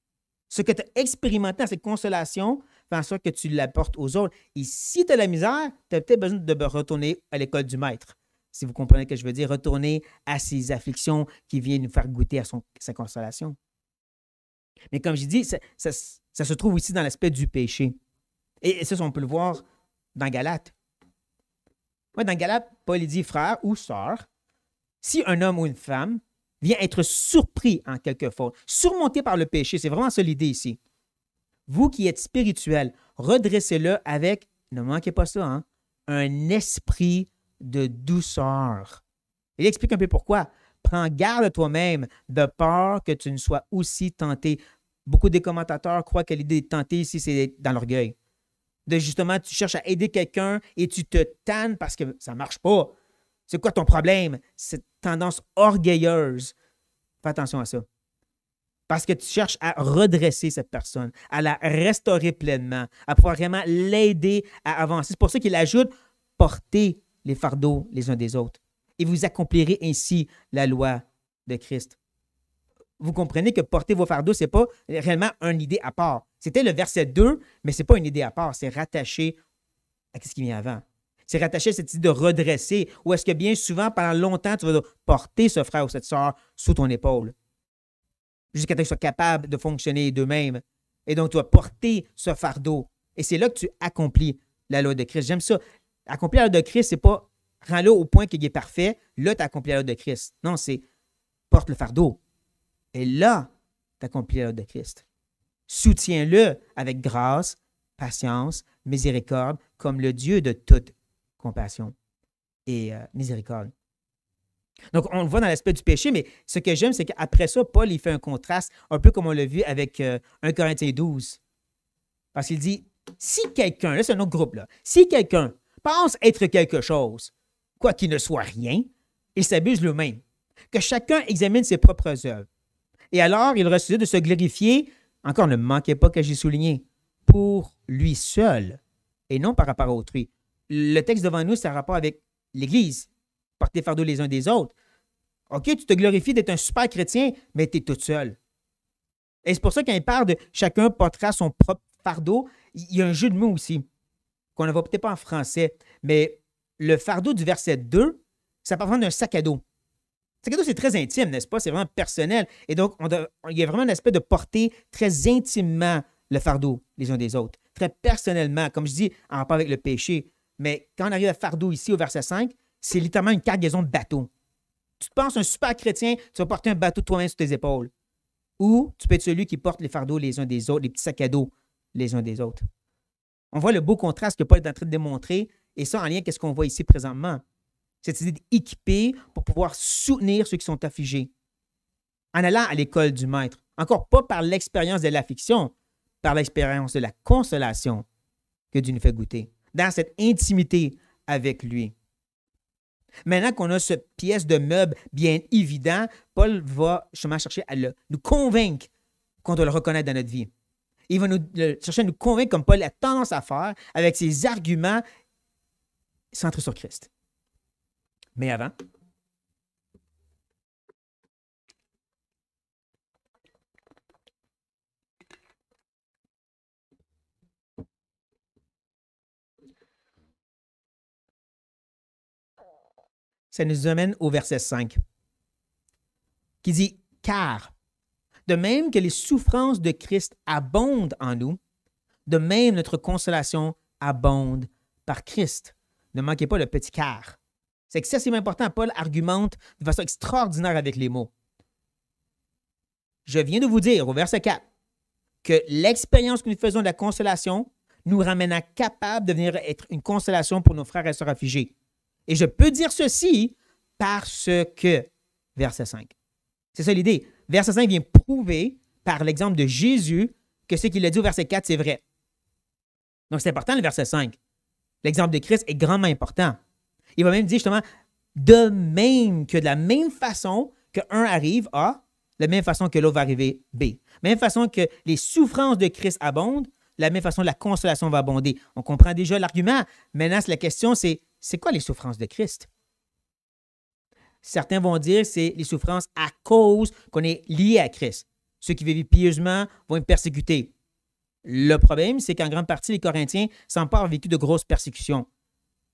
Ce que tu as expérimenté dans cette consolation fait en sorte que tu l'apportes aux autres. Et si tu as la misère, tu as peut-être besoin de retourner à l'école du maître. Si vous comprenez ce que je veux dire, retourner à ses afflictions qui viennent nous faire goûter à sa consolation. Mais comme j'ai dit, ça se trouve aussi dans l'aspect du péché. Et ça, on peut le voir dans Galates. Ouais, dans Galates, Paul dit frère ou sœur, si un homme ou une femme vient être surpris en quelque faute, surmonté par le péché, c'est vraiment ça l'idée ici. Vous qui êtes spirituel, redressez-le avec, ne manquez pas ça, hein, un esprit de douceur. Il explique un peu pourquoi. Prends garde à toi-même de peur que tu ne sois aussi tenté. Beaucoup des commentateurs croient que l'idée de tenter ici, c'est dans l'orgueil. De justement, tu cherches à aider quelqu'un et tu te tannes parce que ça ne marche pas. C'est quoi ton problème? Cette tendance orgueilleuse. Fais attention à ça. Parce que tu cherches à redresser cette personne, à la restaurer pleinement, à pouvoir vraiment l'aider à avancer. C'est pour ça qu'il ajoute « portez les fardeaux les uns des autres et vous accomplirez ainsi la loi de Christ ». Vous comprenez que porter vos fardeaux, ce n'est pas réellement une idée à part. C'était le verset 2, mais ce n'est pas une idée à part. C'est rattaché à ce qui vient avant. C'est rattaché à cette idée de redresser, ou est-ce que bien souvent, pendant longtemps, tu vas porter ce frère ou cette sœur sous ton épaule, jusqu'à ce qu'ils soient capables de fonctionner d'eux-mêmes. Et donc, tu vas porter ce fardeau. Et c'est là que tu accomplis la loi de Christ. J'aime ça. Accomplir la loi de Christ, c'est pas rends-le au point qu'il est parfait, là, tu accomplis la loi de Christ. Non, c'est porte le fardeau. Et là, tu accomplis la loi de Christ. Soutiens-le avec grâce, patience, miséricorde, comme le Dieu de toute compassion et miséricorde. Donc, on le voit dans l'aspect du péché, mais ce que j'aime, c'est qu'après ça, Paul, il fait un contraste, un peu comme on l'a vu avec 1 Corinthiens 12. Parce qu'il dit, si quelqu'un, là c'est un autre groupe, là, si quelqu'un pense être quelque chose, quoi qu'il ne soit rien, il s'abuse lui-même. Que chacun examine ses propres œuvres. Et alors, il aura suffisé de se glorifier, encore ne manquez pas que j'ai souligné, pour lui seul, et non par rapport à autrui. Le texte devant nous, c'est en rapport avec l'Église. Porter fardeau les uns des autres. OK, tu te glorifies d'être un super chrétien, mais tu es toute seule. Et c'est pour ça qu'il parle de chacun portera son propre fardeau. Il y a un jeu de mots aussi, qu'on ne voit peut-être pas en français, mais le fardeau du verset 2, ça parle d'un sac à dos. Le sac à dos, c'est très intime, n'est-ce pas? C'est vraiment personnel. Et donc, il y a vraiment un aspect de porter très intimement le fardeau les uns des autres, très personnellement, comme je dis, en rapport avec le péché. Mais quand on arrive à fardeau ici au verset 5, c'est littéralement une cargaison de bateau. Tu te penses un super chrétien, tu vas porter un bateau toi-même sur tes épaules. Ou tu peux être celui qui porte les fardeaux les uns des autres, les petits sacs à dos les uns des autres. On voit le beau contraste que Paul est en train de démontrer, et ça en lien avec ce qu'on voit ici présentement. Cette idée d'équiper pour pouvoir soutenir ceux qui sont affligés. En allant à l'école du maître, encore pas par l'expérience de l'affliction, par l'expérience de la consolation que Dieu nous fait goûter, dans cette intimité avec lui. Maintenant qu'on a cette pièce de meuble bien évident, Paul va justement chercher à nous convaincre qu'on doit le reconnaître dans notre vie. Il va chercher à nous convaincre, comme Paul a tendance à faire, avec ses arguments centrés sur Christ. Mais avant, ça nous amène au verset 5, qui dit « Car, de même que les souffrances de Christ abondent en nous, de même notre consolation abonde par Christ. » Ne manquez pas le petit « car ». C'est excessivement important. Paul argumente de façon extraordinaire avec les mots. Je viens de vous dire au verset 4 que l'expérience que nous faisons de la consolation nous ramène à capable de venir être une consolation pour nos frères et sœurs affligés. Et je peux dire ceci parce que, verset 5. C'est ça l'idée. Verset 5 vient prouver, par l'exemple de Jésus, que ce qu'il a dit au verset 4, c'est vrai. Donc, c'est important le verset 5. L'exemple de Christ est grandement important. Il va même dire justement, de même que de la même façon qu'un arrive A, de la même façon que l'autre va arriver B. De la même façon que les souffrances de Christ abondent, de la même façon la consolation va abonder. On comprend déjà l'argument. Maintenant, la question, c'est quoi les souffrances de Christ? Certains vont dire que c'est les souffrances à cause qu'on est lié à Christ. Ceux qui vivent pieusement vont être persécutés. Le problème, c'est qu'en grande partie, les Corinthiens ne semblent pas avoir vécu de grosses persécutions.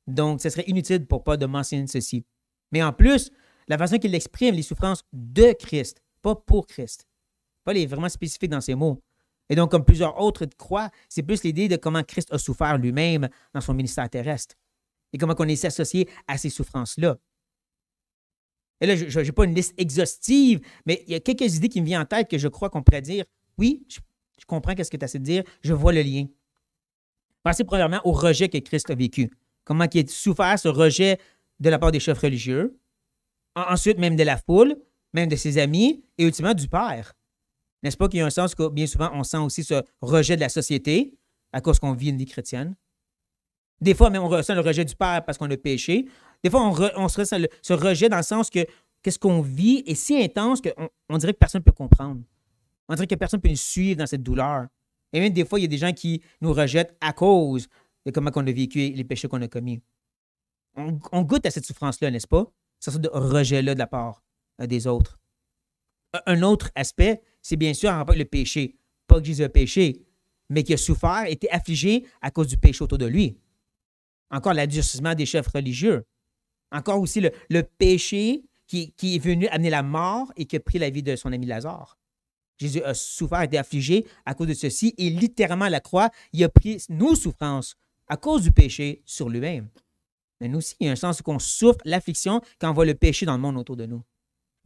Donc, ce serait inutile pour Paul de mentionner ceci. Mais en plus, la façon qu'il exprime les souffrances de Christ, pas pour Christ. Paul est vraiment spécifique dans ses mots. Et donc, comme plusieurs autres croient, c'est plus l'idée de comment Christ a souffert lui-même dans son ministère terrestre et comment on est associé à ces souffrances-là. Et là, je n'ai pas une liste exhaustive, mais il y a quelques idées qui me viennent en tête que je crois qu'on pourrait dire, oui, je comprends ce que tu as essayé de dire, je vois le lien. Pensez premièrement au rejet que Christ a vécu. Comment il a souffert ce rejet de la part des chefs religieux, ensuite même de la foule, même de ses amis, et ultimement du Père. N'est-ce pas qu'il y a un sens que bien souvent on sent aussi ce rejet de la société à cause qu'on vit une vie chrétienne? Des fois, même on ressent le rejet du Père parce qu'on a péché. Des fois, on se ressent ce rejet dans le sens que qu'est-ce qu'on vit est si intense qu'on dirait que personne ne peut comprendre. On dirait que personne ne peut nous suivre dans cette douleur. Et même des fois, il y a des gens qui nous rejettent à cause de comment on a vécu et les péchés qu'on a commis. On goûte à cette souffrance-là, n'est-ce pas? Cette sorte de rejet-là de la part des autres. Un autre aspect, c'est bien sûr en rapport avec le péché. Pas que Jésus a péché, mais qu'il a souffert, été affligé à cause du péché autour de lui. Encore l'adoucissement des chefs religieux. Encore aussi le péché qui est venu amener la mort et qui a pris la vie de son ami Lazare. Jésus a souffert, a été affligé à cause de ceci et littéralement à la croix, il a pris nos souffrances à cause du péché sur lui-même. Mais nous aussi, il y a un sens où on souffre l'affliction quand on voit le péché dans le monde autour de nous.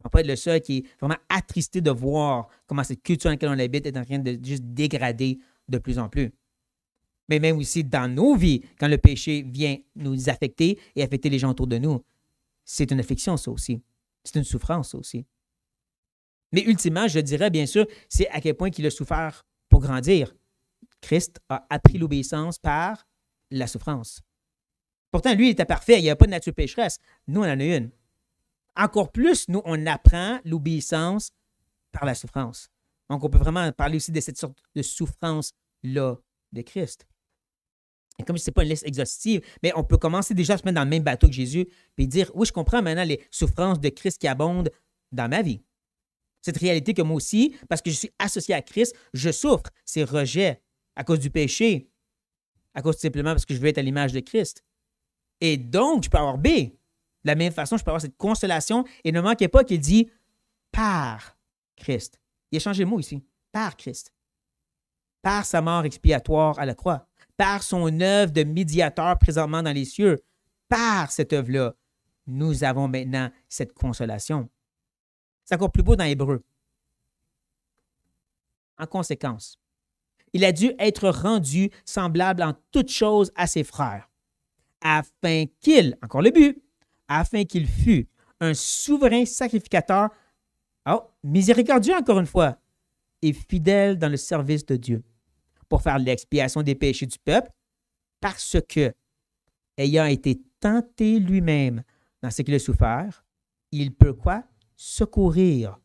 On ne va pas être le seul qui est vraiment attristé de voir comment cette culture dans laquelle on habite est en train de juste dégrader de plus en plus. Mais même aussi dans nos vies, quand le péché vient nous affecter et affecter les gens autour de nous, c'est une affliction, ça aussi. C'est une souffrance, ça aussi. Mais ultimement, je dirais, bien sûr, c'est à quel point il a souffert pour grandir. Christ a appris l'obéissance par la souffrance. Pourtant, lui, il était parfait. Il n'y avait pas de nature pécheresse. Nous, on en a une. Encore plus, nous, on apprend l'obéissance par la souffrance. Donc, on peut vraiment parler aussi de cette sorte de souffrance-là de Christ. Et comme ce n'est pas une liste exhaustive, mais on peut commencer déjà à se mettre dans le même bateau que Jésus et dire, oui, je comprends maintenant les souffrances de Christ qui abondent dans ma vie. Cette réalité que moi aussi, parce que je suis associé à Christ, je souffre ces rejets à cause du péché, à cause tout simplement parce que je veux être à l'image de Christ. Et donc, je peux avoir B. De la même façon, je peux avoir cette consolation. Et ne manquez pas qu'il dit par Christ. Il a changé le mot ici. Par Christ. Par sa mort expiatoire à la croix. Par son œuvre de médiateur présentement dans les cieux. Par cette œuvre-là, nous avons maintenant cette consolation. C'est encore plus beau dans Hébreu. En conséquence, il a dû être rendu semblable en toutes choses à ses frères, afin qu'il, encore le but, afin qu'il fût un souverain sacrificateur, miséricordieux encore une fois, et fidèle dans le service de Dieu, pour faire l'expiation des péchés du peuple, parce que, ayant été tenté lui-même dans ce qu'il a souffert, il peut quoi? Secourir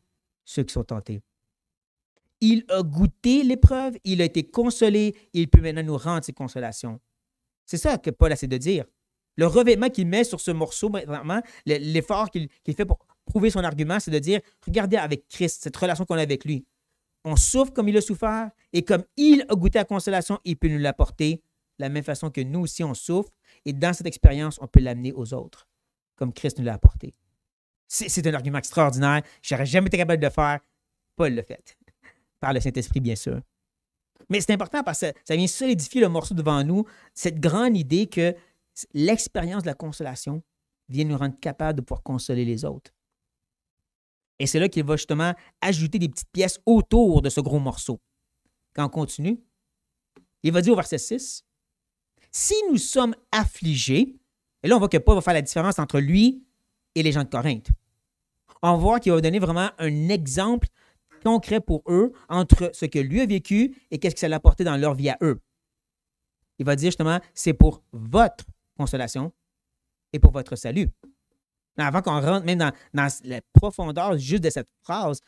ceux qui sont tentés. Il a goûté l'épreuve, il a été consolé, il peut maintenant nous rendre ses consolations. C'est ça que Paul essaie de dire. Le revêtement qu'il met sur ce morceau, vraiment, l'effort qu'il fait pour prouver son argument, c'est de dire, regardez avec Christ, cette relation qu'on a avec lui. On souffre comme il a souffert et comme il a goûté la consolation, il peut nous l'apporter de la même façon que nous aussi on souffre et dans cette expérience, on peut l'amener aux autres, comme Christ nous l'a apporté. C'est un argument extraordinaire. Je n'aurais jamais été capable de le faire. Paul l'a fait. Par le Saint-Esprit, bien sûr. Mais c'est important parce que ça vient solidifier le morceau devant nous, cette grande idée que l'expérience de la consolation vient nous rendre capables de pouvoir consoler les autres. Et c'est là qu'il va justement ajouter des petites pièces autour de ce gros morceau. Quand on continue, il va dire au verset 6, « Si nous sommes affligés, et là on voit que Paul va faire la différence entre lui et les gens de Corinthe. On voit qu'il va donner vraiment un exemple concret pour eux entre ce que lui a vécu et qu'est-ce que ça l'a apporté dans leur vie à eux. Il va dire justement, c'est pour votre consolation et pour votre salut. Mais avant qu'on rentre même dans la profondeur juste de cette phrase,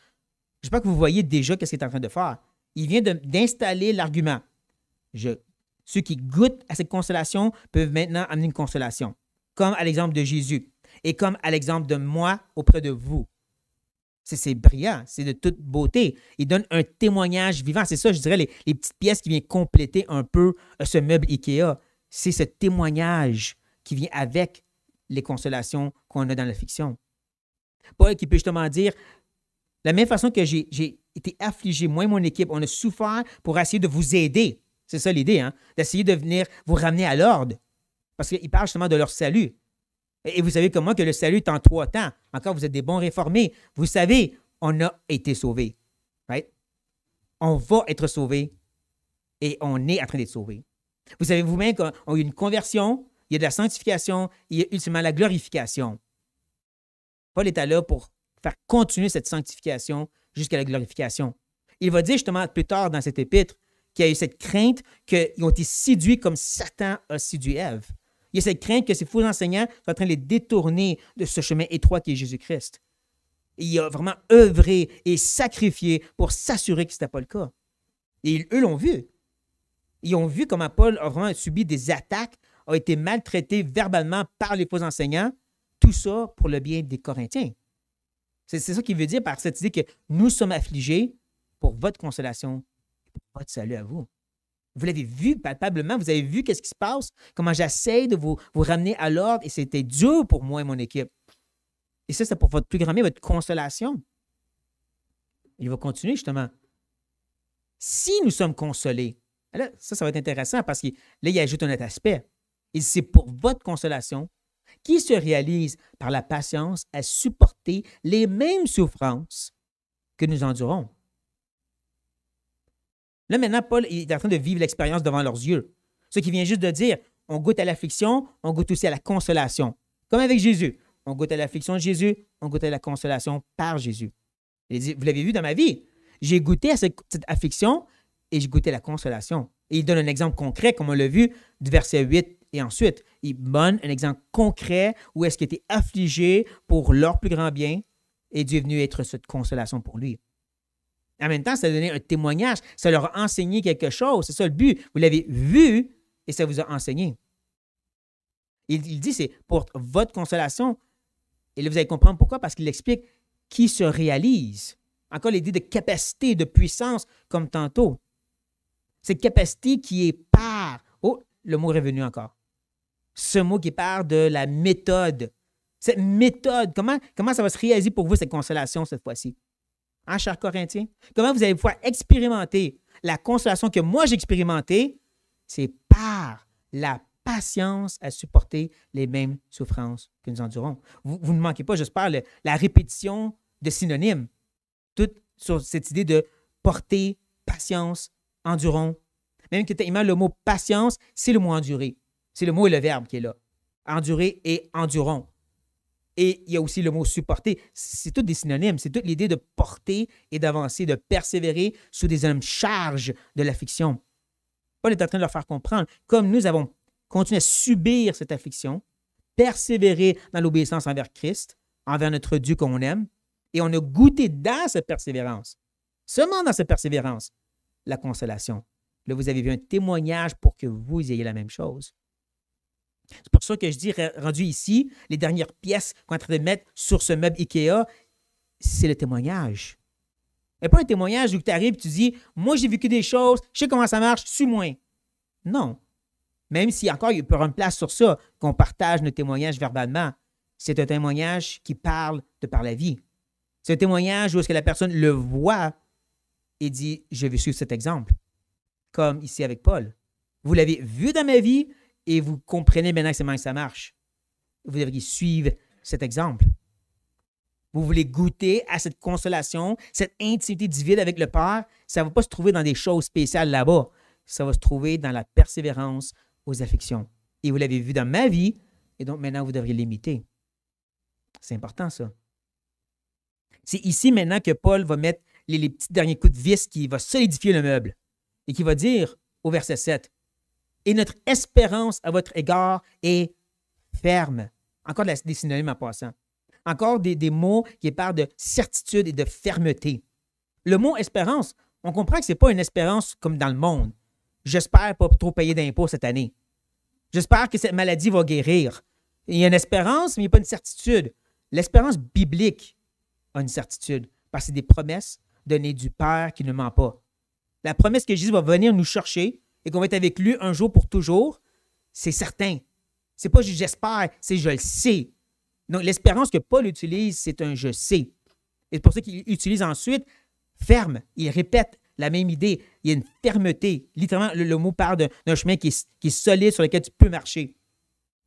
je sais pas que vous voyez déjà ce qu'il est en train de faire. Il vient d'installer l'argument. Ceux qui goûtent à cette consolation peuvent maintenant amener une consolation, comme à l'exemple de Jésus et comme à l'exemple de moi auprès de vous. C'est brillant, c'est de toute beauté. Il donne un témoignage vivant. C'est ça, je dirais, les petites pièces qui viennent compléter un peu ce meuble IKEA. C'est ce témoignage qui vient avec les consolations qu'on a dans la fiction. Paul qui peut justement dire, la même façon que j'ai été affligé, moi et mon équipe, on a souffert pour essayer de vous aider. C'est ça l'idée, hein? D'essayer de venir vous ramener à l'ordre. Parce qu'il parle justement de leur salut. Et vous savez comme moi que le salut est en 3 temps. Encore, vous êtes des bons réformés. Vous savez, on a été sauvés. Right? On va être sauvés et on est en train d'être sauvés. Vous savez vous-même qu'on a eu une conversion, il y a de la sanctification, il y a ultimement la glorification. Paul est là pour faire continuer cette sanctification jusqu'à la glorification. Il va dire justement plus tard dans cet épître qu'il y a eu cette crainte qu'ils ont été séduits comme Satan a séduit Ève. Il y a cette crainte que ces faux enseignants sont en train de les détourner de ce chemin étroit qui est Jésus-Christ. Il a vraiment œuvré et sacrifié pour s'assurer que ce n'était pas le cas. Et eux l'ont vu. Ils ont vu comment Paul a vraiment subi des attaques, a été maltraité verbalement par les faux enseignants, tout ça pour le bien des Corinthiens. C'est ça qu'il veut dire par cette idée que nous sommes affligés pour votre consolation et pour votre salut à vous. Vous l'avez vu palpablement, vous avez vu qu'est-ce qui se passe, comment j'essaie de vous ramener à l'ordre et c'était dur pour moi et mon équipe. Et ça, c'est pour votre plus grand bien, votre consolation. Il va continuer justement. Si nous sommes consolés, là, ça va être intéressant parce que là, il ajoute un autre aspect. Et c'est pour votre consolation qui se réalise par la patience à supporter les mêmes souffrances que nous endurons. Là, maintenant, Paul est en train de vivre l'expérience devant leurs yeux. Ce qui vient juste de dire, on goûte à l'affliction, on goûte aussi à la consolation. Comme avec Jésus. On goûte à l'affliction de Jésus, on goûte à la consolation par Jésus. Il dit, vous l'avez vu dans ma vie. J'ai goûté à cette affliction et j'ai goûté à la consolation. Et il donne un exemple concret, comme on l'a vu, du verset 8 et ensuite. Il donne un exemple concret où est-ce qu'il était affligé pour leur plus grand bien et Dieu est venu être cette consolation pour lui. En même temps, ça a donné un témoignage. Ça leur a enseigné quelque chose. C'est ça le but. Vous l'avez vu et ça vous a enseigné. Il dit c'est pour votre consolation. Et là, vous allez comprendre pourquoi. Parce qu'il explique qui se réalise. Encore l'idée de capacité, de puissance, comme tantôt. Cette capacité qui est par... Oh, le mot est revenu encore. Ce mot qui part de la méthode. Cette méthode, comment ça va se réaliser pour vous, cette consolation, cette fois-ci? Hein, chers Corinthiens? Comment vous allez pouvoir expérimenter la consolation que moi j'ai expérimentée? C'est par la patience à supporter les mêmes souffrances que nous endurons. Vous ne manquez pas, j'espère, la répétition de synonymes. Tout sur cette idée de porter, patience, endurons. Même que tellement le mot patience, c'est le mot endurer. C'est le mot et le verbe qui est là. Endurer et endurons. Et il y a aussi le mot supporter. C'est tout des synonymes. C'est toute l'idée de porter et d'avancer, de persévérer sous des charges de l'affliction. Paul est en train de leur faire comprendre, comme nous avons continué à subir cette affliction, persévérer dans l'obéissance envers Christ, envers notre Dieu qu'on aime, et on a goûté dans cette persévérance, seulement dans cette persévérance, la consolation. Là, vous avez vu un témoignage pour que vous ayez la même chose. C'est pour ça que je dis, rendu ici, les dernières pièces qu'on est en train de mettre sur ce meuble IKEA, c'est le témoignage. Et pas un témoignage où tu arrives et tu dis, moi j'ai vécu des choses, je sais comment ça marche, suis-moi. Non. Même si encore il peut y avoir une place sur ça, qu'on partage nos témoignages verbalement, c'est un témoignage qui parle de par la vie. C'est un témoignage où est-ce que la personne le voit et dit, je vais suivre cet exemple. Comme ici avec Paul. Vous l'avez vu dans ma vie, et vous comprenez maintenant comment ça marche. Vous devriez suivre cet exemple. Vous voulez goûter à cette consolation, cette intimité divine avec le Père. Ça ne va pas se trouver dans des choses spéciales là-bas. Ça va se trouver dans la persévérance aux afflictions. Et vous l'avez vu dans ma vie, et donc maintenant vous devriez l'imiter. C'est important, ça. C'est ici maintenant que Paul va mettre les petits derniers coups de vis qui va solidifier le meuble et qui va dire au verset 7, « Et notre espérance à votre égard est ferme. » Encore des synonymes en passant. Encore des mots qui parlent de certitude et de fermeté. Le mot espérance, on comprend que ce n'est pas une espérance comme dans le monde. J'espère pas trop payer d'impôts cette année. J'espère que cette maladie va guérir. Il y a une espérance, mais il n'y a pas une certitude. L'espérance biblique a une certitude parce que c'est des promesses données du Père qui ne ment pas. La promesse que Jésus va venir nous chercher et qu'on va être avec lui un jour pour toujours, c'est certain. C'est pas juste j'espère, c'est je le sais. Donc, l'espérance que Paul utilise, c'est un je sais. Et c'est pour ça qu'il utilise ensuite ferme. Il répète la même idée. Il y a une fermeté. Littéralement, le mot parle d'un chemin qui est solide sur lequel tu peux marcher.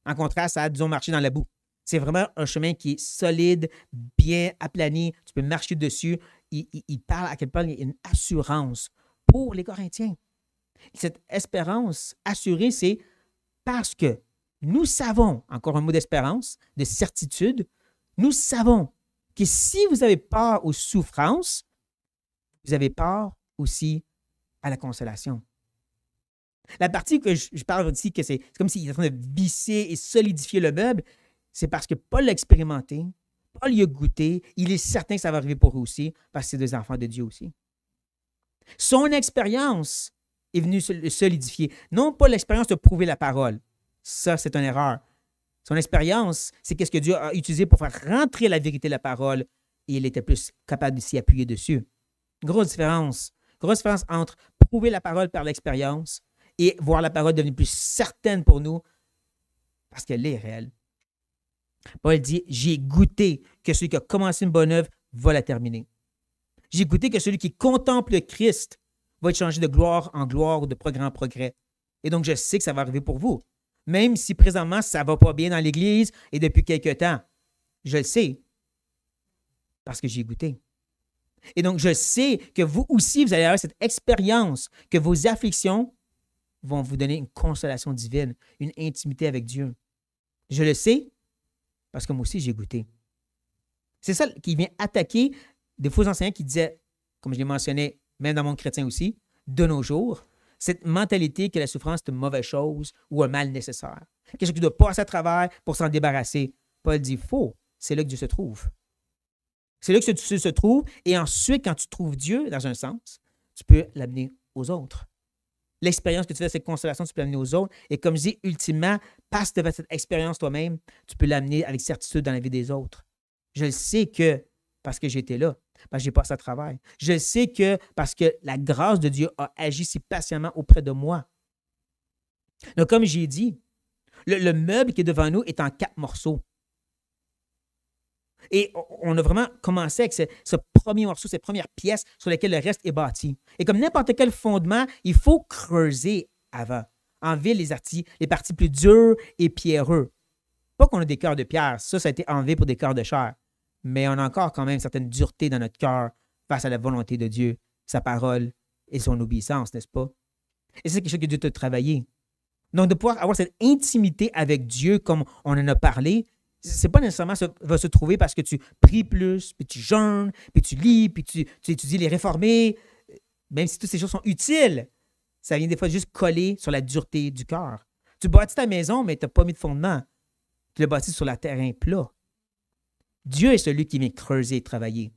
En contraste à, disons, marcher dans la boue. C'est vraiment un chemin qui est solide, bien aplani. Tu peux marcher dessus. Il parle à quel point il y a une assurance pour les Corinthiens. Cette espérance assurée, c'est parce que nous savons, encore un mot d'espérance, de certitude, nous savons que si vous avez peur aux souffrances, vous avez peur aussi à la consolation. La partie que je parle ici, que c'est comme s'il est en train de visser et solidifier le meuble, c'est parce que Paul l'a expérimenté, Paul y a goûté, il est certain que ça va arriver pour eux aussi, parce que c'est des enfants de Dieu aussi. Son expérience est venue le solidifier, non pas l'expérience de prouver la parole. Ça, c'est une erreur. Son expérience, c'est qu'est-ce que Dieu a utilisé pour faire rentrer la vérité de la parole et il était plus capable de s'y appuyer dessus. Grosse différence. Grosse différence entre prouver la parole par l'expérience et voir la parole devenir plus certaine pour nous parce qu'elle est réelle. Paul dit, j'ai goûté que celui qui a commencé une bonne œuvre va la terminer. J'ai goûté que celui qui contemple le Christ va être changé de gloire en gloire ou de progrès en progrès. Et donc, je sais que ça va arriver pour vous. Même si présentement, ça ne va pas bien dans l'Église et depuis quelque temps. Je le sais parce que j'ai goûté. Et donc, je sais que vous aussi, vous allez avoir cette expérience, que vos afflictions vont vous donner une consolation divine, une intimité avec Dieu. Je le sais parce que moi aussi, j'ai goûté. C'est ça qui vient attaquer des faux enseignants qui disaient, comme je l'ai mentionné, même dans le monde chrétien aussi, de nos jours, cette mentalité que la souffrance est une mauvaise chose ou un mal nécessaire. Quelque chose qui doit passer à travers pour s'en débarrasser. Paul dit faux. C'est là que Dieu se trouve. C'est là que Dieu se trouve. Et ensuite, quand tu trouves Dieu, dans un sens, tu peux l'amener aux autres. L'expérience que tu fais de cette consolation, tu peux l'amener aux autres. Et comme je dis, ultimement, parce que tu as fait cette expérience toi-même, tu peux l'amener avec certitude dans la vie des autres. Je le sais que parce que j'étais là, parce que j'ai passé à travers. Je sais que parce que la grâce de Dieu a agi si patiemment auprès de moi. Donc, comme j'ai dit, le meuble qui est devant nous est en 4 morceaux. Et on a vraiment commencé avec ce premier morceau, cette première pièce sur laquelle le reste est bâti. Et comme n'importe quel fondement, il faut creuser avant. Enlever les parties plus dures et pierreux. Pas qu'on a des cœurs de pierre, ça a été enlevé pour des cœurs de chair. Mais on a encore quand même une certaine dureté dans notre cœur face à la volonté de Dieu, sa parole et son obéissance, n'est-ce pas? Et c'est quelque chose que Dieu t'a travaillé. Donc, de pouvoir avoir cette intimité avec Dieu, comme on en a parlé, c'est pas nécessairement va se trouver parce que tu pries plus, puis tu jeûnes, puis tu lis, puis tu étudies les réformés, même si toutes ces choses sont utiles. Ça vient des fois juste coller sur la dureté du cœur. Tu bâtis ta maison, mais tu n'as pas mis de fondement. Tu l'as bâti sur le terrain plat. Dieu est celui qui vient creuser et travailler.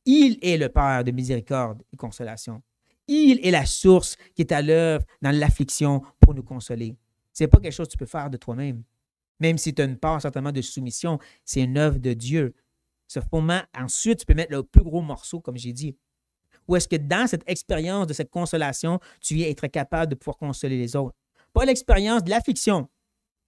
Il est le Père de miséricorde et consolation. Il est la source qui est à l'œuvre dans l'affliction pour nous consoler. Ce n'est pas quelque chose que tu peux faire de toi-même. Même si tu as une part certainement de soumission, c'est une œuvre de Dieu. Ce fondement, ensuite, tu peux mettre le plus gros morceau, comme j'ai dit. Ou est-ce que dans cette expérience de cette consolation, tu viens être capable de pouvoir consoler les autres? Pas l'expérience de l'affliction.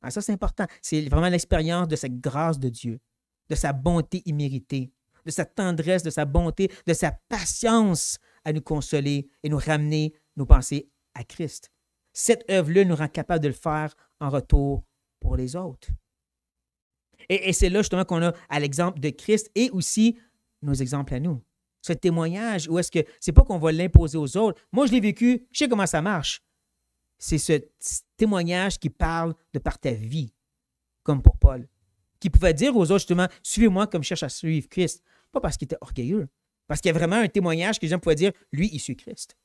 Ah, ça, c'est important. C'est vraiment l'expérience de cette grâce de Dieu, de sa bonté imméritée, de sa tendresse, de sa bonté, de sa patience à nous consoler et nous ramener nos pensées à Christ. Cette œuvre-là nous rend capable de le faire en retour pour les autres. Et c'est là justement qu'on a à l'exemple de Christ et aussi nos exemples à nous. Ce témoignage où est-ce que c'est pas qu'on va l'imposer aux autres. Moi, je l'ai vécu, je sais comment ça marche. C'est ce témoignage qui parle de par ta vie, comme pour Paul. qui pouvait dire aux autres, justement, suivez-moi comme je cherche à suivre Christ. Pas parce qu'il était orgueilleux, parce qu'il y a vraiment un témoignage que les gens pouvaient dire, lui, il suit Christ.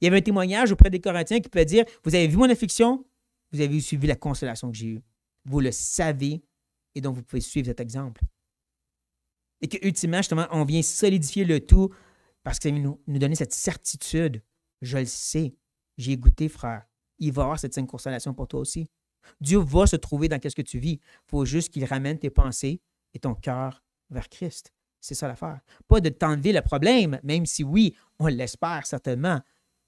Il y avait un témoignage auprès des Corinthiens qui pouvait dire, vous avez vu mon affliction, vous avez suivi la consolation que j'ai eue. Vous le savez et donc vous pouvez suivre cet exemple. Et que, ultimement, justement, on vient solidifier le tout parce que ça vient nous donner cette certitude. Je le sais, j'ai goûté, frère. Il va y avoir cette sainte consolation pour toi aussi. Dieu va se trouver dans ce que tu vis. Il faut juste qu'il ramène tes pensées et ton cœur vers Christ. C'est ça l'affaire. Pas de t'enlever le problème, même si oui, on l'espère certainement.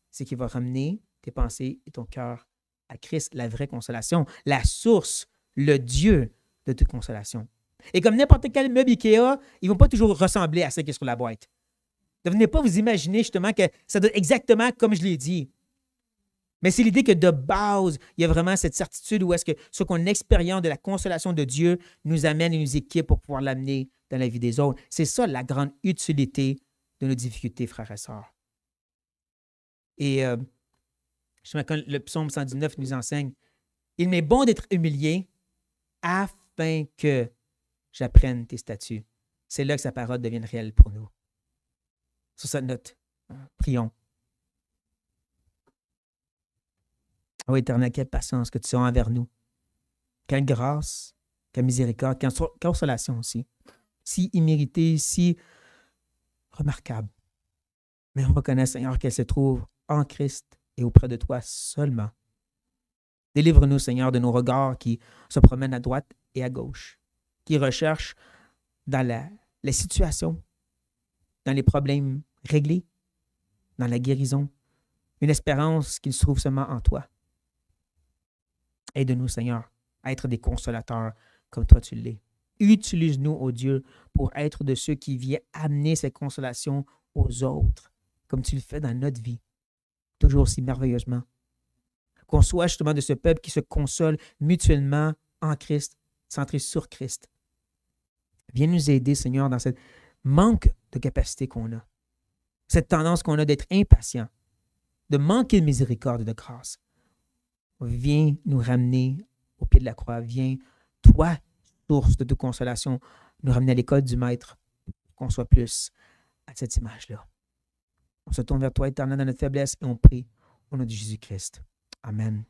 C'est qu'il va ramener tes pensées et ton cœur à Christ, la vraie consolation, la source, le Dieu de toute consolation. Et comme n'importe quel meuble IKEA, ils ne vont pas toujours ressembler à ce qui est sur la boîte. Ne venez pas vous imaginer justement que ça doit être exactement comme je l'ai dit. Mais c'est l'idée que de base, il y a vraiment cette certitude où est-ce que ce qu'on expérience de la consolation de Dieu nous amène et nous équipe pour pouvoir l'amener dans la vie des autres. C'est ça la grande utilité de nos difficultés, frères et sœurs. Et quand le psaume 119 nous enseigne, « Il m'est bon d'être humilié afin que j'apprenne tes statuts. » C'est là que sa parole devient réelle pour nous. Sur cette note, prions. Ô Éternel, quelle patience que tu as envers nous. Quelle grâce, quelle miséricorde, quelle consolation aussi. Si imméritée, si remarquable. Mais on reconnaît, Seigneur, qu'elle se trouve en Christ et auprès de toi seulement. Délivre-nous, Seigneur, de nos regards qui se promènent à droite et à gauche, qui recherchent dans les situations, dans les problèmes réglés, dans la guérison, une espérance qui se trouve seulement en toi. Aide-nous, Seigneur, à être des consolateurs comme toi tu l'es. Utilise-nous, ô Dieu, pour être de ceux qui viennent amener cette consolation aux autres, comme tu le fais dans notre vie, toujours si merveilleusement. Qu'on soit justement de ce peuple qui se console mutuellement en Christ, centré sur Christ. Viens nous aider, Seigneur, dans ce manque de capacité qu'on a, cette tendance qu'on a d'être impatient, de manquer de miséricorde et de grâce. Viens nous ramener au pied de la croix. Viens, toi, source de toute consolation, nous ramener à l'école du Maître, qu'on soit plus à cette image-là. On se tourne vers toi, Éternel, dans notre faiblesse, et on prie au nom de Jésus-Christ. Amen.